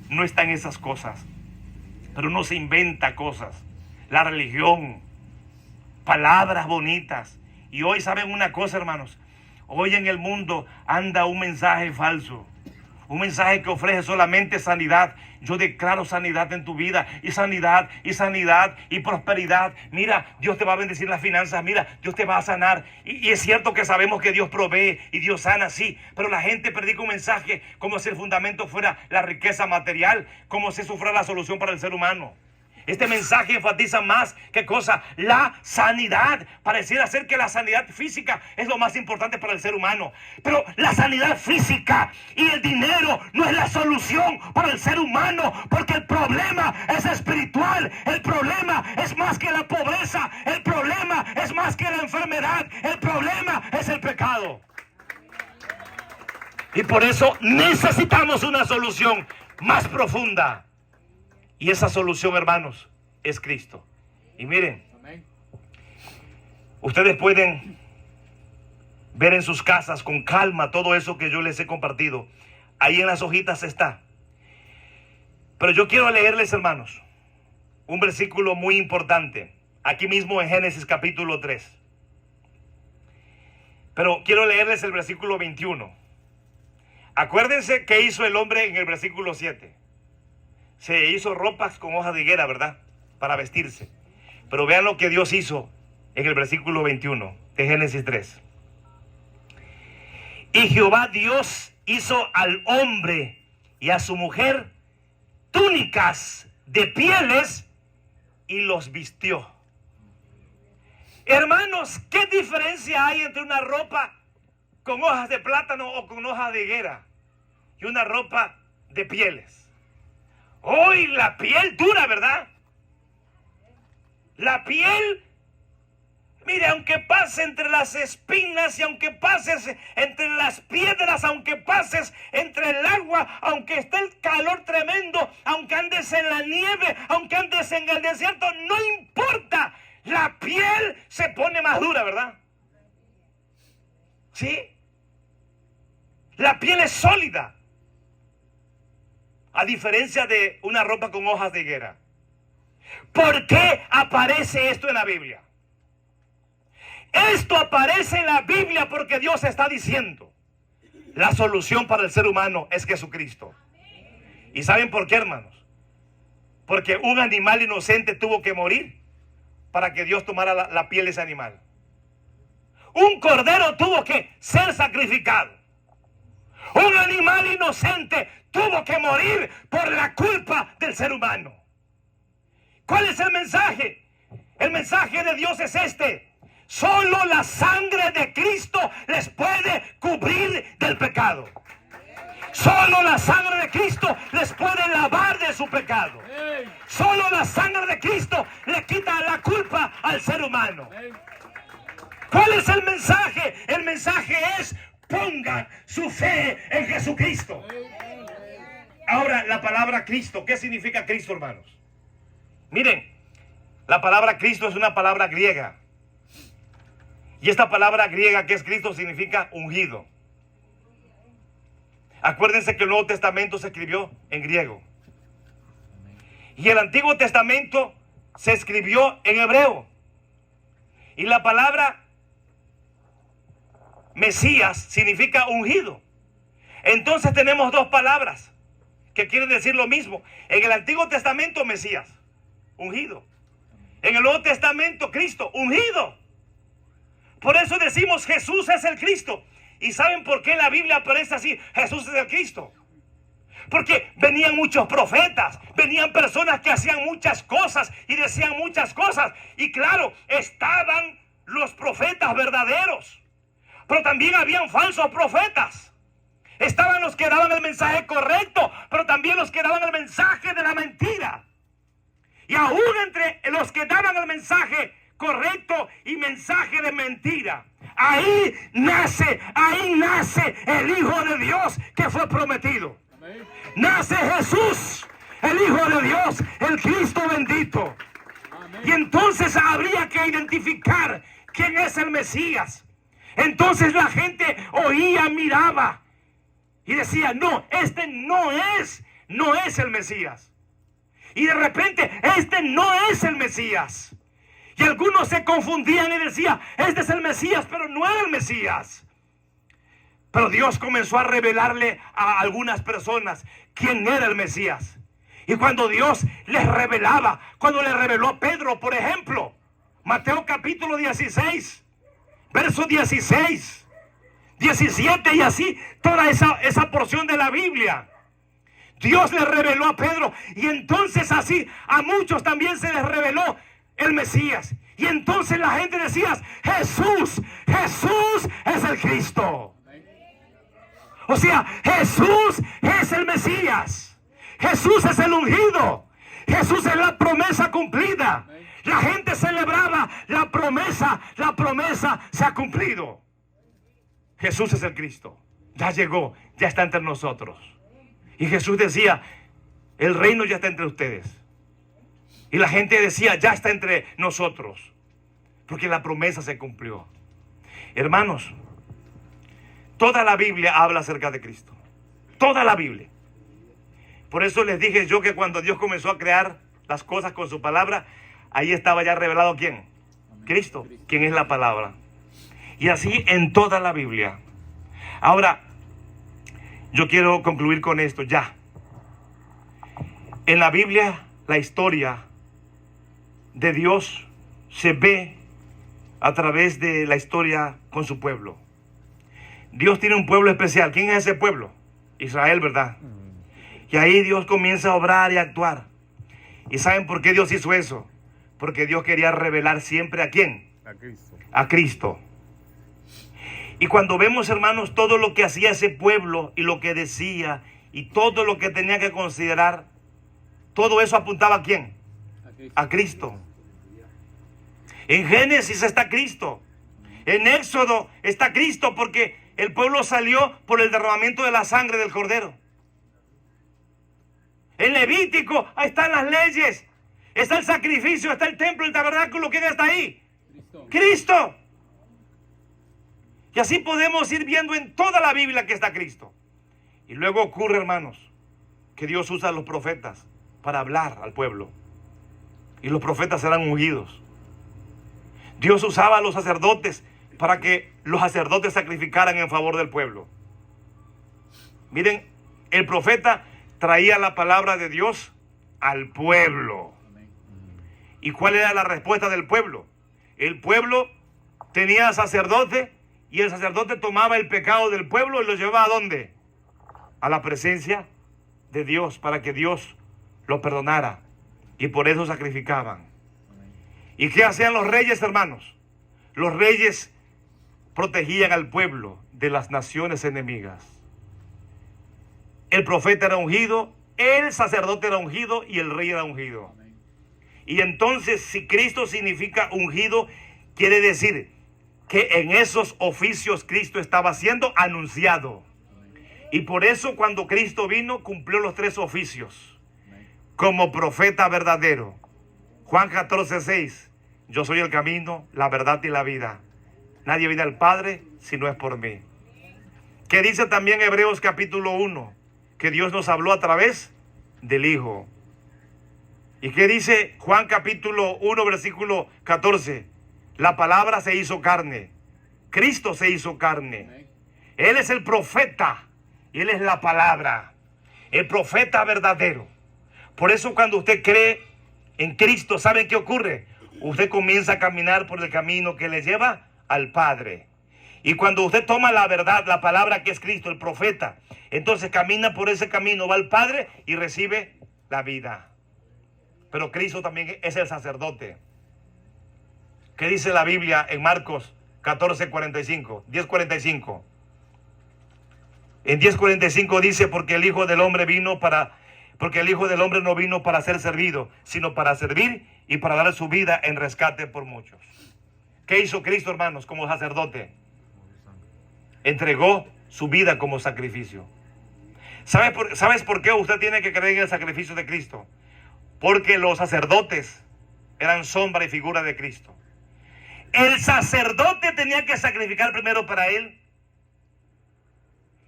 no está en esas cosas. Pero uno se inventa cosas. La religión, palabras bonitas. Y hoy, ¿saben una cosa, hermanos? Hoy en el mundo anda un mensaje falso. Un mensaje que ofrece solamente sanidad. Yo declaro sanidad en tu vida. Y sanidad, y prosperidad. Mira, Dios te va a bendecir las finanzas. Mira, Dios te va a sanar. Y es cierto que sabemos que Dios provee y Dios sana, sí. Pero la gente predica un mensaje como si el fundamento fuera la riqueza material. Como si eso fuera la solución para el ser humano. Este mensaje enfatiza más que cosa, la sanidad. Pareciera ser que la sanidad física es lo más importante para el ser humano. Pero la sanidad física y el dinero no es la solución para el ser humano. Porque el problema es espiritual. El problema es más que la pobreza. El problema es más que la enfermedad. El problema es el pecado. Y por eso necesitamos una solución más profunda. Y esa solución, hermanos, es Cristo. Y miren, ustedes pueden ver en sus casas con calma todo eso que yo les he compartido. Ahí en las hojitas está. Pero yo quiero leerles, hermanos, un versículo muy importante. Aquí mismo en Génesis capítulo 3. Pero quiero leerles el versículo 21. Acuérdense qué hizo el hombre en el versículo 7. Se hizo ropas con hojas de higuera, ¿verdad? Para vestirse. Pero vean lo que Dios hizo en el versículo 21 de Génesis 3. Y Jehová Dios hizo al hombre y a su mujer túnicas de pieles y los vistió. Hermanos, ¿qué diferencia hay entre una ropa con hojas de plátano o con hojas de higuera y una ropa de pieles? Hoy la piel dura, ¿verdad? La piel, mire, aunque pase entre las espinas y aunque pases entre las piedras, aunque pases entre el agua, aunque esté el calor tremendo, aunque andes en la nieve, aunque andes en el desierto, no importa, la piel se pone más dura, ¿verdad? ¿Sí? La piel es sólida. A diferencia de una ropa con hojas de higuera. ¿Por qué aparece esto en la Biblia? Esto aparece en la Biblia porque Dios está diciendo, la solución para el ser humano es Jesucristo. ¿Y saben por qué, hermanos? Porque un animal inocente tuvo que morir para que Dios tomara la piel de ese animal. Un cordero tuvo que ser sacrificado. Un animal inocente tuvo que morir por la culpa del ser humano. ¿Cuál es el mensaje? El mensaje de Dios es este. Solo la sangre de Cristo les puede cubrir del pecado. Solo la sangre de Cristo les puede lavar de su pecado. Solo la sangre de Cristo le quita la culpa al ser humano. ¿Cuál es el mensaje? El mensaje es: pongan su fe en Jesucristo. Ahora, la palabra Cristo, ¿qué significa Cristo, hermanos? Miren, la palabra Cristo es una palabra griega Y esta palabra griega que es Cristo significa ungido. Acuérdense que el Nuevo Testamento se escribió en griego. Y el Antiguo Testamento se escribió en hebreo. Y la palabra Mesías significa ungido. Entonces tenemos dos palabras que quieren decir lo mismo. En el Antiguo Testamento, Mesías, ungido. En el Nuevo Testamento, Cristo, ungido. Por eso decimos Jesús es el Cristo. ¿Y saben por qué la Biblia aparece así? Jesús es el Cristo. Porque venían muchos profetas, venían personas que hacían muchas cosas y decían muchas cosas. Y claro, estaban los profetas verdaderos, pero también habían falsos profetas. Estaban los que daban el mensaje correcto, pero también los que daban el mensaje de la mentira. Y aún entre los que daban el mensaje correcto y mensaje de mentira, ahí nace el Hijo de Dios que fue prometido. Nace Jesús, el Hijo de Dios, el Cristo bendito. Y entonces habría que identificar quién es el Mesías. Entonces la gente oía, miraba y decía, no, este no es el Mesías. Y de repente, este no es el Mesías. Y algunos se confundían y decían, este es el Mesías, pero no era el Mesías. Pero Dios comenzó a revelarle a algunas personas quién era el Mesías. Y cuando Dios les revelaba, cuando le reveló a Pedro, por ejemplo, Mateo capítulo 16, verso 16, 17 y así, toda esa porción de la Biblia. Dios le reveló a Pedro y entonces así a muchos también se les reveló el Mesías. Y entonces la gente decía, Jesús es el Cristo. O sea, Jesús es el Mesías. Jesús es el ungido. Jesús es la promesa cumplida. La gente celebraba la promesa se ha cumplido. Jesús es el Cristo. Ya llegó, ya está entre nosotros. Y Jesús decía, el reino ya está entre ustedes. Y la gente decía, ya está entre nosotros. Porque la promesa se cumplió. Hermanos, toda la Biblia habla acerca de Cristo. Toda la Biblia. Por eso les dije yo que cuando Dios comenzó a crear las cosas con su palabra, ahí estaba ya revelado ¿quién? Cristo, quien es la palabra. Y así en toda la Biblia. Ahora, yo quiero concluir con esto ya. En la Biblia, la historia de Dios se ve a través de la historia con su pueblo. Dios tiene un pueblo especial. ¿Quién es ese pueblo? Israel, ¿verdad? Y ahí Dios comienza a obrar y a actuar. ¿Y saben por qué Dios hizo eso? Porque Dios quería revelar siempre ¿a quién?
A Cristo.
A Cristo. Y cuando vemos, hermanos, todo lo que hacía ese pueblo y lo que decía y todo lo que tenía que considerar, todo eso apuntaba ¿a quién? A Cristo. En Génesis está Cristo. En Éxodo está Cristo porque el pueblo salió por el derramamiento de la sangre del Cordero. En Levítico, ahí están las leyes. Está el sacrificio, está el templo, el tabernáculo. ¿Quién está ahí? Cristo. Y así podemos ir viendo en toda la Biblia que está Cristo. Y luego ocurre, hermanos, que Dios usa a los profetas para hablar al pueblo. Y los profetas serán ungidos. Dios usaba a los sacerdotes para que los sacerdotes sacrificaran en favor del pueblo. Miren, el profeta traía la palabra de Dios al pueblo. ¿Y cuál era la respuesta del pueblo? El pueblo tenía sacerdote y el sacerdote tomaba el pecado del pueblo y lo llevaba ¿a dónde? A la presencia de Dios para que Dios lo perdonara. Y por eso sacrificaban. ¿Y qué hacían los reyes, hermanos? Los reyes protegían al pueblo de las naciones enemigas. El profeta era ungido, el sacerdote era ungido y el rey era ungido. Y entonces, si Cristo significa ungido, quiere decir que en esos oficios Cristo estaba siendo anunciado. Y por eso cuando Cristo vino, cumplió los 3 oficios. Como profeta verdadero. Juan 14:6. Yo soy el camino, la verdad y la vida. Nadie viene al Padre si no es por mí. Que dice también Hebreos capítulo 1, que Dios nos habló a través del Hijo. ¿Y qué dice Juan capítulo 1, versículo 14? La palabra se hizo carne. Cristo se hizo carne. Él es el profeta. Y Él es la palabra. El profeta verdadero. Por eso cuando usted cree en Cristo, ¿saben qué ocurre? Usted comienza a caminar por el camino que le lleva al Padre. Y cuando usted toma la verdad, la palabra que es Cristo, el profeta, entonces camina por ese camino, va al Padre y recibe la vida. Pero Cristo también es el sacerdote. ¿Qué dice la Biblia en Marcos 14:45? 10:45. En 10:45 dice, porque el Hijo del Hombre no vino para ser servido, sino para servir y para dar su vida en rescate por muchos. ¿Qué hizo Cristo, hermanos, como sacerdote? Entregó su vida como sacrificio. ¿Sabes por qué usted tiene que creer en el sacrificio de Cristo? Porque los sacerdotes eran sombra y figura de Cristo. El sacerdote tenía que sacrificar primero para él.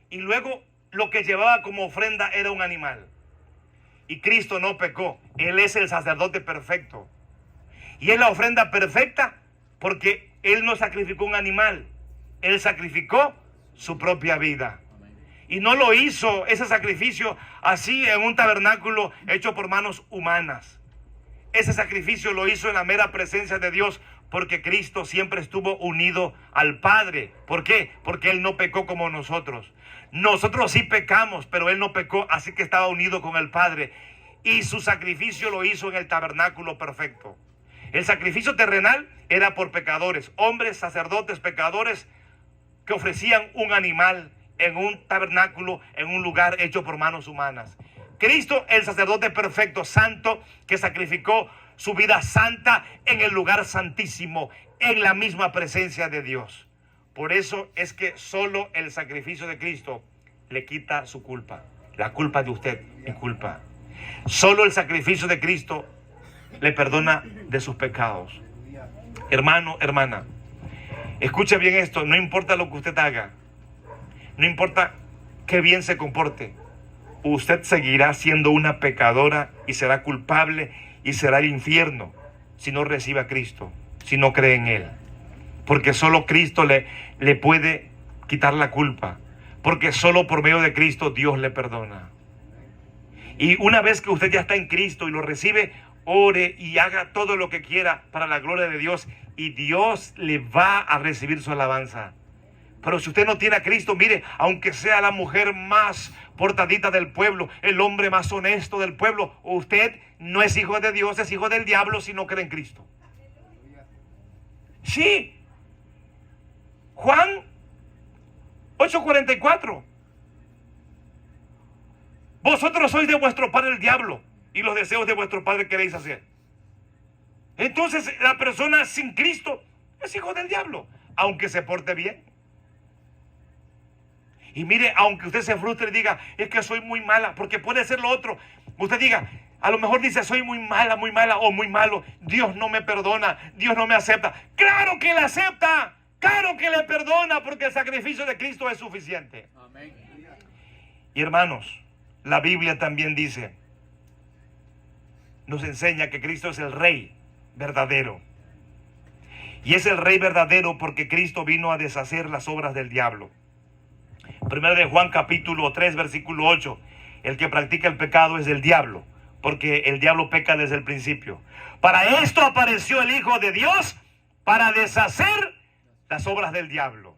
Y luego lo que llevaba como ofrenda era un animal. Y Cristo no pecó. Él es el sacerdote perfecto. Y es la ofrenda perfecta porque Él no sacrificó un animal. Él sacrificó su propia vida. Y no lo hizo ese sacrificio así en un tabernáculo hecho por manos humanas. Ese sacrificio lo hizo en la mera presencia de Dios porque Cristo siempre estuvo unido al Padre. ¿Por qué? Porque Él no pecó como nosotros. Nosotros sí pecamos, pero Él no pecó, así que estaba unido con el Padre. Y su sacrificio lo hizo en el tabernáculo perfecto. El sacrificio terrenal era por pecadores, hombres, sacerdotes, pecadores, que ofrecían un animal en un tabernáculo, en un lugar hecho por manos humanas. Cristo, el sacerdote perfecto, santo, que sacrificó su vida santa en el lugar santísimo, en la misma presencia de Dios. Por eso es que solo el sacrificio de Cristo le quita su culpa. La culpa de usted, mi culpa. Solo el sacrificio de Cristo le perdona de sus pecados. Hermano, hermana, escuche bien esto. No importa lo que usted haga. No importa qué bien se comporte. Usted seguirá siendo una pecadora y será culpable y será al infierno si no recibe a Cristo, si no cree en Él. Porque solo Cristo le puede quitar la culpa. Porque solo por medio de Cristo Dios le perdona. Y una vez que usted ya está en Cristo y lo recibe, ore y haga todo lo que quiera para la gloria de Dios. Y Dios le va a recibir su alabanza. Pero si usted no tiene a Cristo, mire, aunque sea la mujer más portadita del pueblo, el hombre más honesto del pueblo, usted no es hijo de Dios, es hijo del diablo si no cree en Cristo. Sí. Juan 8:44. Vosotros sois de vuestro padre el diablo y los deseos de vuestro padre queréis hacer. Entonces la persona sin Cristo es hijo del diablo, aunque se porte bien. Y mire, aunque usted se frustre y diga, es que soy muy mala, porque puede ser lo otro. Usted diga, a lo mejor dice, soy muy mala o muy malo. Dios no me perdona, Dios no me acepta. ¡Claro que le acepta! ¡Claro que le perdona! Porque el sacrificio de Cristo es suficiente. Amén. Y hermanos, la Biblia también dice, nos enseña que Cristo es el Rey verdadero. Y es el Rey verdadero porque Cristo vino a deshacer las obras del diablo. Primero de Juan capítulo 3 versículo 8. El que practica el pecado es del diablo, porque el diablo peca desde el principio. Para esto apareció el Hijo de Dios, para deshacer las obras del diablo.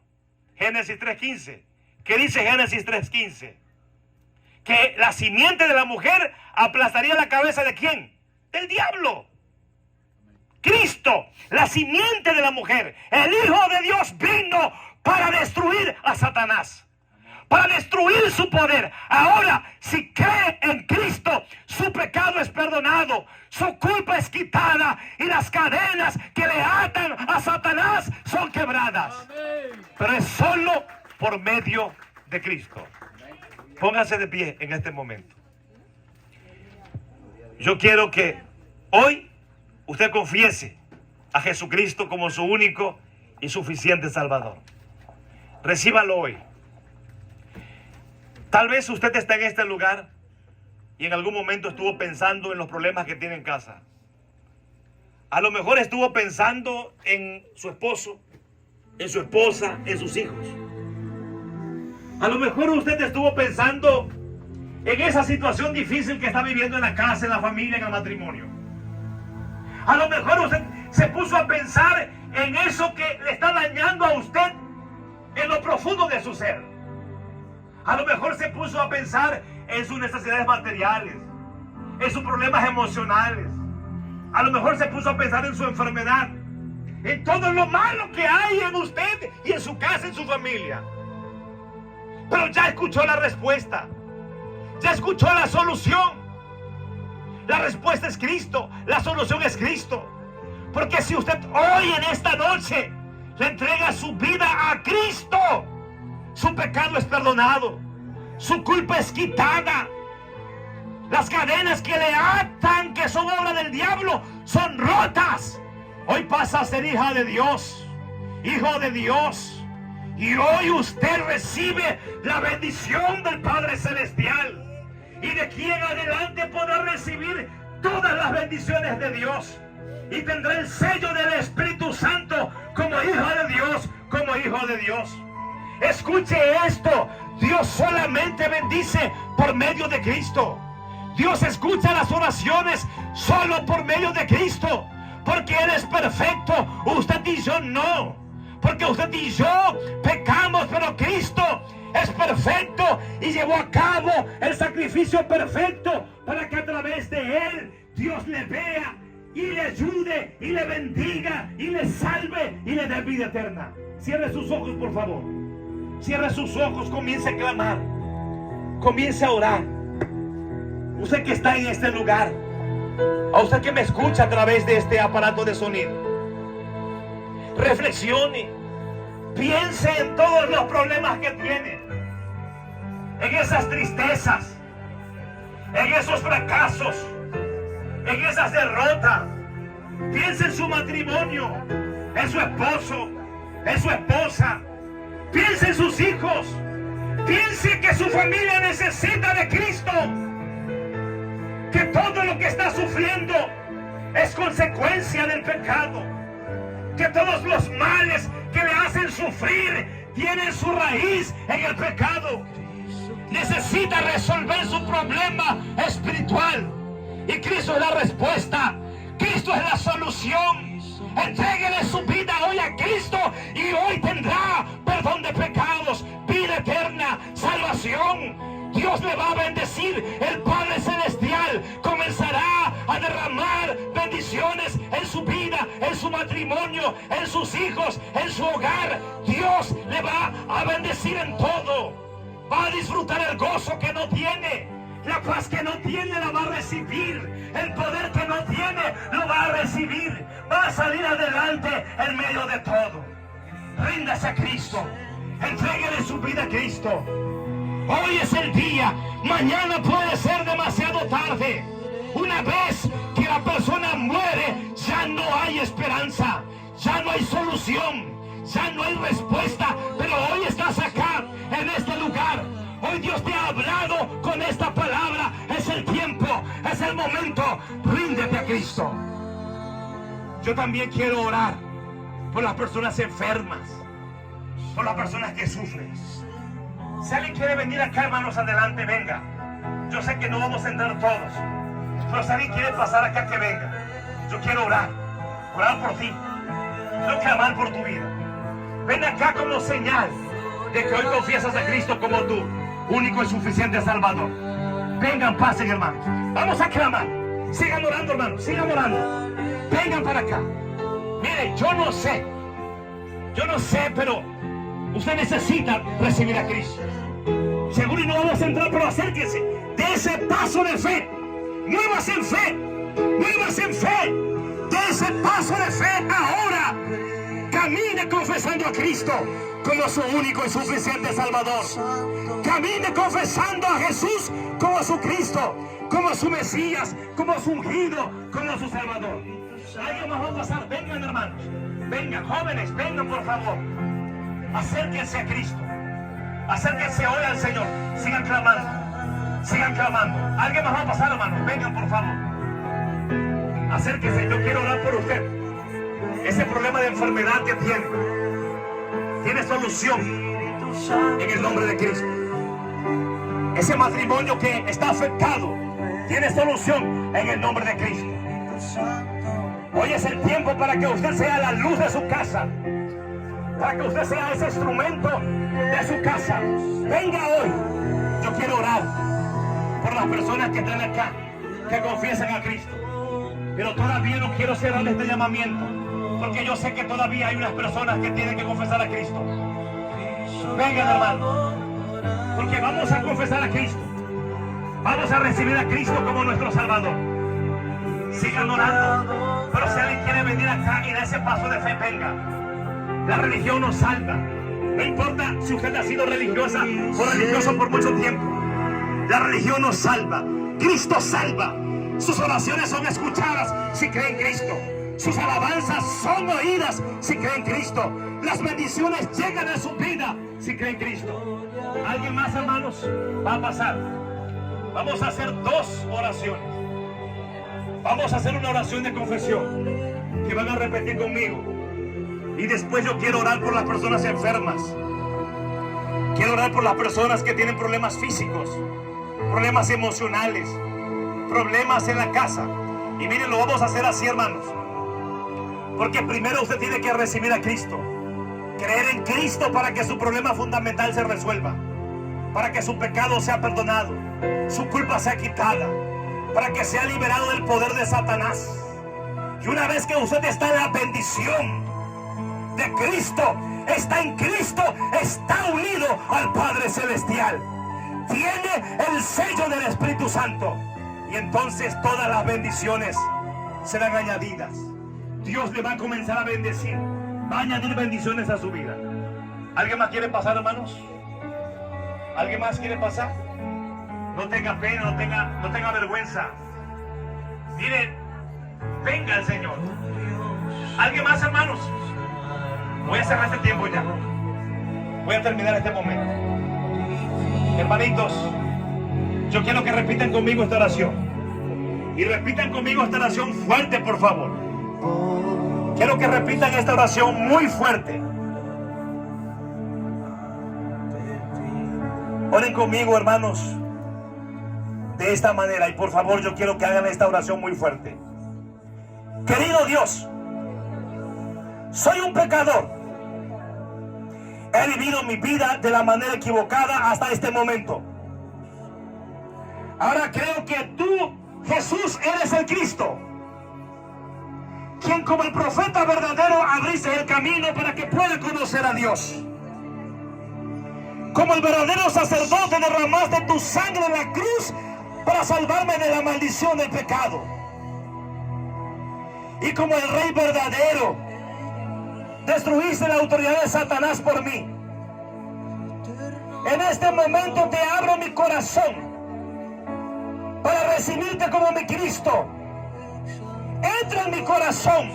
Génesis 3:15. ¿Qué dice Génesis 3:15? Que la simiente de la mujer aplastaría la cabeza ¿de quién? Del diablo. Cristo, la simiente de la mujer, el Hijo de Dios vino para destruir a Satanás, para destruir su poder. Ahora, si cree en Cristo, su pecado es perdonado, su culpa es quitada y las cadenas que le atan a Satanás son quebradas. Pero es solo por medio de Cristo. Póngase de pie en este momento. Yo quiero que hoy usted confiese a Jesucristo como su único y suficiente Salvador. Recíbalo hoy. Tal vez usted está en este lugar y en algún momento estuvo pensando en los problemas que tiene en casa. A lo mejor estuvo pensando en su esposo, en su esposa, en sus hijos. A lo mejor usted estuvo pensando en esa situación difícil que está viviendo en la casa, en la familia, en el matrimonio. A lo mejor usted se puso a pensar en eso que le está dañando a usted en lo profundo de su ser. A lo mejor se puso a pensar en sus necesidades materiales, en sus problemas emocionales. A lo mejor se puso a pensar en su enfermedad, en todo lo malo que hay en usted y en su casa, en su familia. Pero ya escuchó la respuesta. Ya escuchó la solución. La respuesta es Cristo. La solución es Cristo. Porque si usted hoy en esta noche le entrega su vida a Cristo, su pecado es perdonado. Su culpa es quitada. Las cadenas que le atan, que son obra del diablo, son rotas. Hoy pasa a ser hija de Dios, hijo de Dios. Y hoy usted recibe la bendición del Padre Celestial. Y de aquí en adelante podrá recibir todas las bendiciones de Dios. Y tendrá el sello del Espíritu Santo como hija de Dios, como hijo de Dios. Escuche esto. Dios solamente bendice por medio de Cristo. Dios escucha las oraciones solo por medio de Cristo. Porque Él es perfecto. Usted y yo no. Porque usted y yo pecamos, pero Cristo es perfecto y llevó a cabo el sacrificio perfecto para que a través de Él Dios le vea y le ayude y le bendiga y le salve y le dé vida eterna. Cierre sus ojos, por favor. Cierre sus ojos, comience a clamar, comience a orar. Usted que está en este lugar, a usted que me escucha a través de este aparato de sonido, reflexione, piense en todos los problemas que tiene, en esas tristezas, en esos fracasos, en esas derrotas. Piense en su matrimonio, en su esposo, en su esposa. Piense en sus hijos. Piense que su familia necesita de Cristo. Que todo lo que está sufriendo es consecuencia del pecado. Que todos los males que le hacen sufrir tienen su raíz en el pecado. Necesita resolver su problema espiritual. Y Cristo es la respuesta. Cristo es la solución. Entréguele su vida hoy a Cristo y hoy tendrá perdón de pecados, vida eterna, salvación. Dios le va a bendecir. El Padre Celestial comenzará a derramar bendiciones en su vida, en su matrimonio, en sus hijos, en su hogar. Dios le va a bendecir en todo. Va a disfrutar el gozo que no tiene. La paz que no tiene la va a recibir. El poder que no tiene lo va a recibir. Va a salir adelante en medio de todo. Ríndase a Cristo. Entréguele su vida a Cristo. Hoy es el día. Mañana puede ser demasiado tarde. Una vez que la persona muere, ya no hay esperanza. Ya no hay solución. Ya no hay respuesta. Pero hoy estás acá, en este lugar. Hoy Dios te ha hablado con esta palabra. Es el tiempo, es el momento. Ríndete a Cristo. Yo también quiero orar por las personas enfermas, por las personas que sufren. Si alguien quiere venir acá, hermanos, adelante, venga. Yo sé que no vamos a entrar todos, pero si alguien quiere pasar acá, que venga. Yo quiero orar por ti. Quiero clamar por tu vida. Ven acá como señal de que hoy confiesas a Cristo como tu único y suficiente Salvador. Vengan, pasen, hermanos. Vamos a clamar. Sigan orando, hermanos. Sigan orando. Vengan para acá. Mire, yo no sé, pero usted necesita recibir a Cristo. Seguro y no vamos a entrar, pero acérquese. De ese paso de fe. Muévase en fe. Muévase en fe. De ese paso de fe ahora. Camine confesando a Cristo como su único y suficiente Salvador. Camine confesando a Jesús como su Cristo, como su Mesías, como su ungido, como su Salvador. Alguien más va a pasar. Vengan, hermanos. Vengan, jóvenes, vengan por favor. Acérquense a Cristo. Acérquense hoy al Señor. Sigan clamando. Sigan clamando. ¿Alguien más va a pasar, hermanos? Vengan por favor. Acérquense, yo quiero orar por usted. Ese problema de enfermedad que tiene solución en el nombre de Cristo. Ese matrimonio que está afectado tiene solución en el nombre de Cristo. Hoy es el tiempo para que usted sea la luz de su casa, para que usted sea ese instrumento de su casa. Venga hoy. Yo quiero orar por las personas que están acá, que confiesan a Cristo. Pero todavía no quiero cerrar este llamamiento, porque yo sé que todavía hay unas personas que tienen que confesar a Cristo. Vengan, hermano, porque vamos a confesar a Cristo. Vamos a recibir a Cristo como nuestro Salvador. Sigan orando, pero si alguien quiere venir acá y dar ese paso de fe, venga. La religión nos salva. No importa si usted ha sido religiosa o religioso por mucho tiempo. La religión nos salva. Cristo salva. Sus oraciones son escuchadas si cree en Cristo. Sus alabanzas son oídas si cree en Cristo. Las bendiciones llegan a su vida si cree en Cristo. ¿Alguien más, hermanos? Va a pasar. Vamos a hacer dos oraciones. Vamos a hacer una oración de confesión que van a repetir conmigo. Y después yo quiero orar por las personas enfermas. Quiero orar por las personas que tienen problemas físicos, problemas emocionales, problemas en la casa. Y miren, lo vamos a hacer así, hermanos. Porque primero usted tiene que recibir a Cristo. Creer en Cristo para que su problema fundamental se resuelva. Para que su pecado sea perdonado. Su culpa sea quitada. Para que sea liberado del poder de Satanás. Y una vez que usted está en la bendición de Cristo, está en Cristo, está unido al Padre Celestial. Tiene el sello del Espíritu Santo. Y entonces todas las bendiciones serán añadidas. Dios le va a comenzar a bendecir. Va a añadir bendiciones a su vida. ¿Alguien más quiere pasar, hermanos? ¿Alguien más quiere pasar? No tenga pena, no tenga vergüenza. Miren, venga el Señor. ¿Alguien más, hermanos? Voy a cerrar este tiempo ya. Voy a terminar este momento. Hermanitos, yo quiero que repitan conmigo esta oración. Y repitan conmigo esta oración fuerte, por favor. Quiero que repitan esta oración muy fuerte. Oren conmigo, hermanos, de esta manera. Y por favor, yo quiero que hagan esta oración muy fuerte. Querido Dios, soy un pecador. He vivido mi vida de la manera equivocada hasta este momento. Ahora creo que tú, Jesús, eres el Cristo, quien como el profeta verdadero abriste el camino para que pueda conocer a Dios. Como el verdadero sacerdote derramaste tu sangre en la cruz para salvarme de la maldición del pecado. Y como el Rey verdadero, destruiste la autoridad de Satanás por mí. En este momento te abro mi corazón para recibirte como mi Cristo. Entra en mi corazón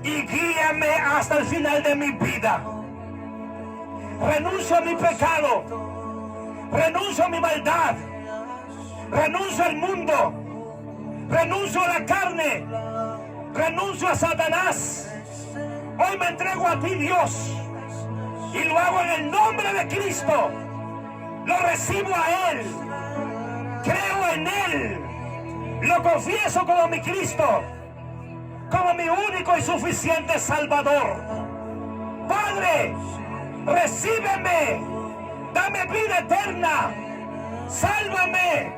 y guíame hasta el final de mi vida. Renuncio a mi pecado, renuncio a mi maldad, renuncio al mundo, renuncio a la carne, renuncio a Satanás. Hoy me entrego a ti, Dios, y lo hago en el nombre de Cristo. Lo recibo a Él, creo en Él, lo confieso como mi Cristo, como mi único y suficiente Salvador. Padre, recíbeme, dame vida eterna, sálvame,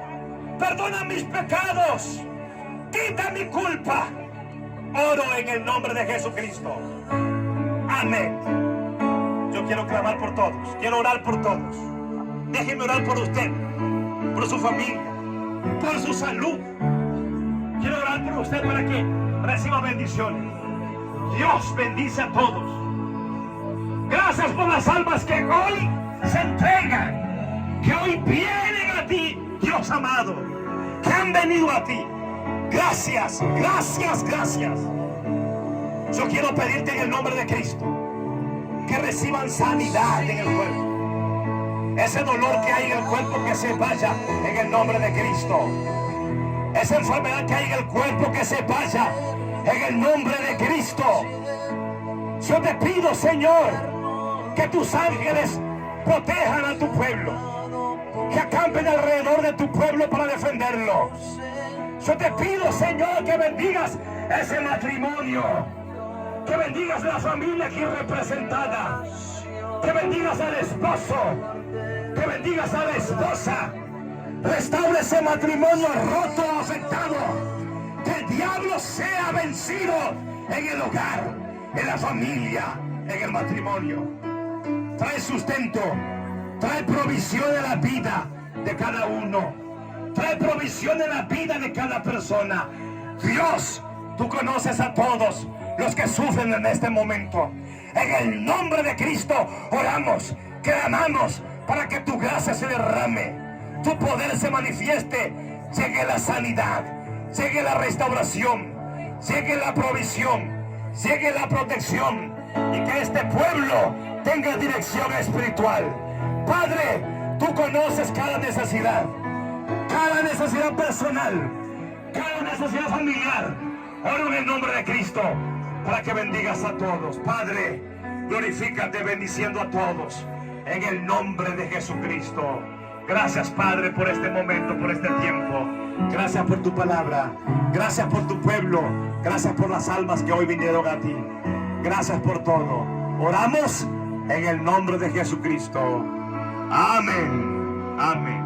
perdona mis pecados, quita mi culpa. Oro en el nombre de Jesucristo. Amén. Yo quiero clamar por todos, quiero orar por todos. Déjenme orar por usted, por su familia, por su salud. Quiero orar por usted para que reciba bendiciones. Dios bendice a todos. Gracias por las almas que hoy se entregan, que hoy vienen a ti, Dios amado, que han venido a ti. Gracias, gracias, gracias. Yo quiero pedirte en el nombre de Cristo que reciban sanidad en el cuerpo. Ese dolor que hay en el cuerpo, que se vaya en el nombre de Cristo. Esa enfermedad que hay en el cuerpo, que se vaya en el nombre de Cristo. Yo te pido, Señor, que tus ángeles protejan a tu pueblo, que acampen alrededor de tu pueblo para defenderlo. Yo te pido, Señor, que bendigas ese matrimonio, que bendigas la familia aquí representada, que bendigas al esposo, que bendigas a la esposa. Restaure ese matrimonio roto o afectado. Que el diablo sea vencido en el hogar, en la familia, en el matrimonio. Trae sustento, trae provisión en la vida de cada uno, trae provisión en la vida de cada persona. Dios, tú conoces a todos los que sufren en este momento. En el nombre de Cristo oramos, clamamos para que tu gracia se derrame, tu poder se manifieste, llegue la sanidad, llegue la restauración, llegue la provisión, llegue la protección, y que este pueblo tenga dirección espiritual. Padre, tú conoces cada necesidad personal, cada necesidad familiar. Oro en el nombre de Cristo para que bendigas a todos. Padre, glorifícate bendiciendo a todos en el nombre de Jesucristo. Gracias, Padre, por este momento, por este tiempo. Gracias por tu palabra, gracias por tu pueblo, gracias por las almas que hoy vinieron a ti. Gracias por todo. Oramos en el nombre de Jesucristo. Amén. Amén.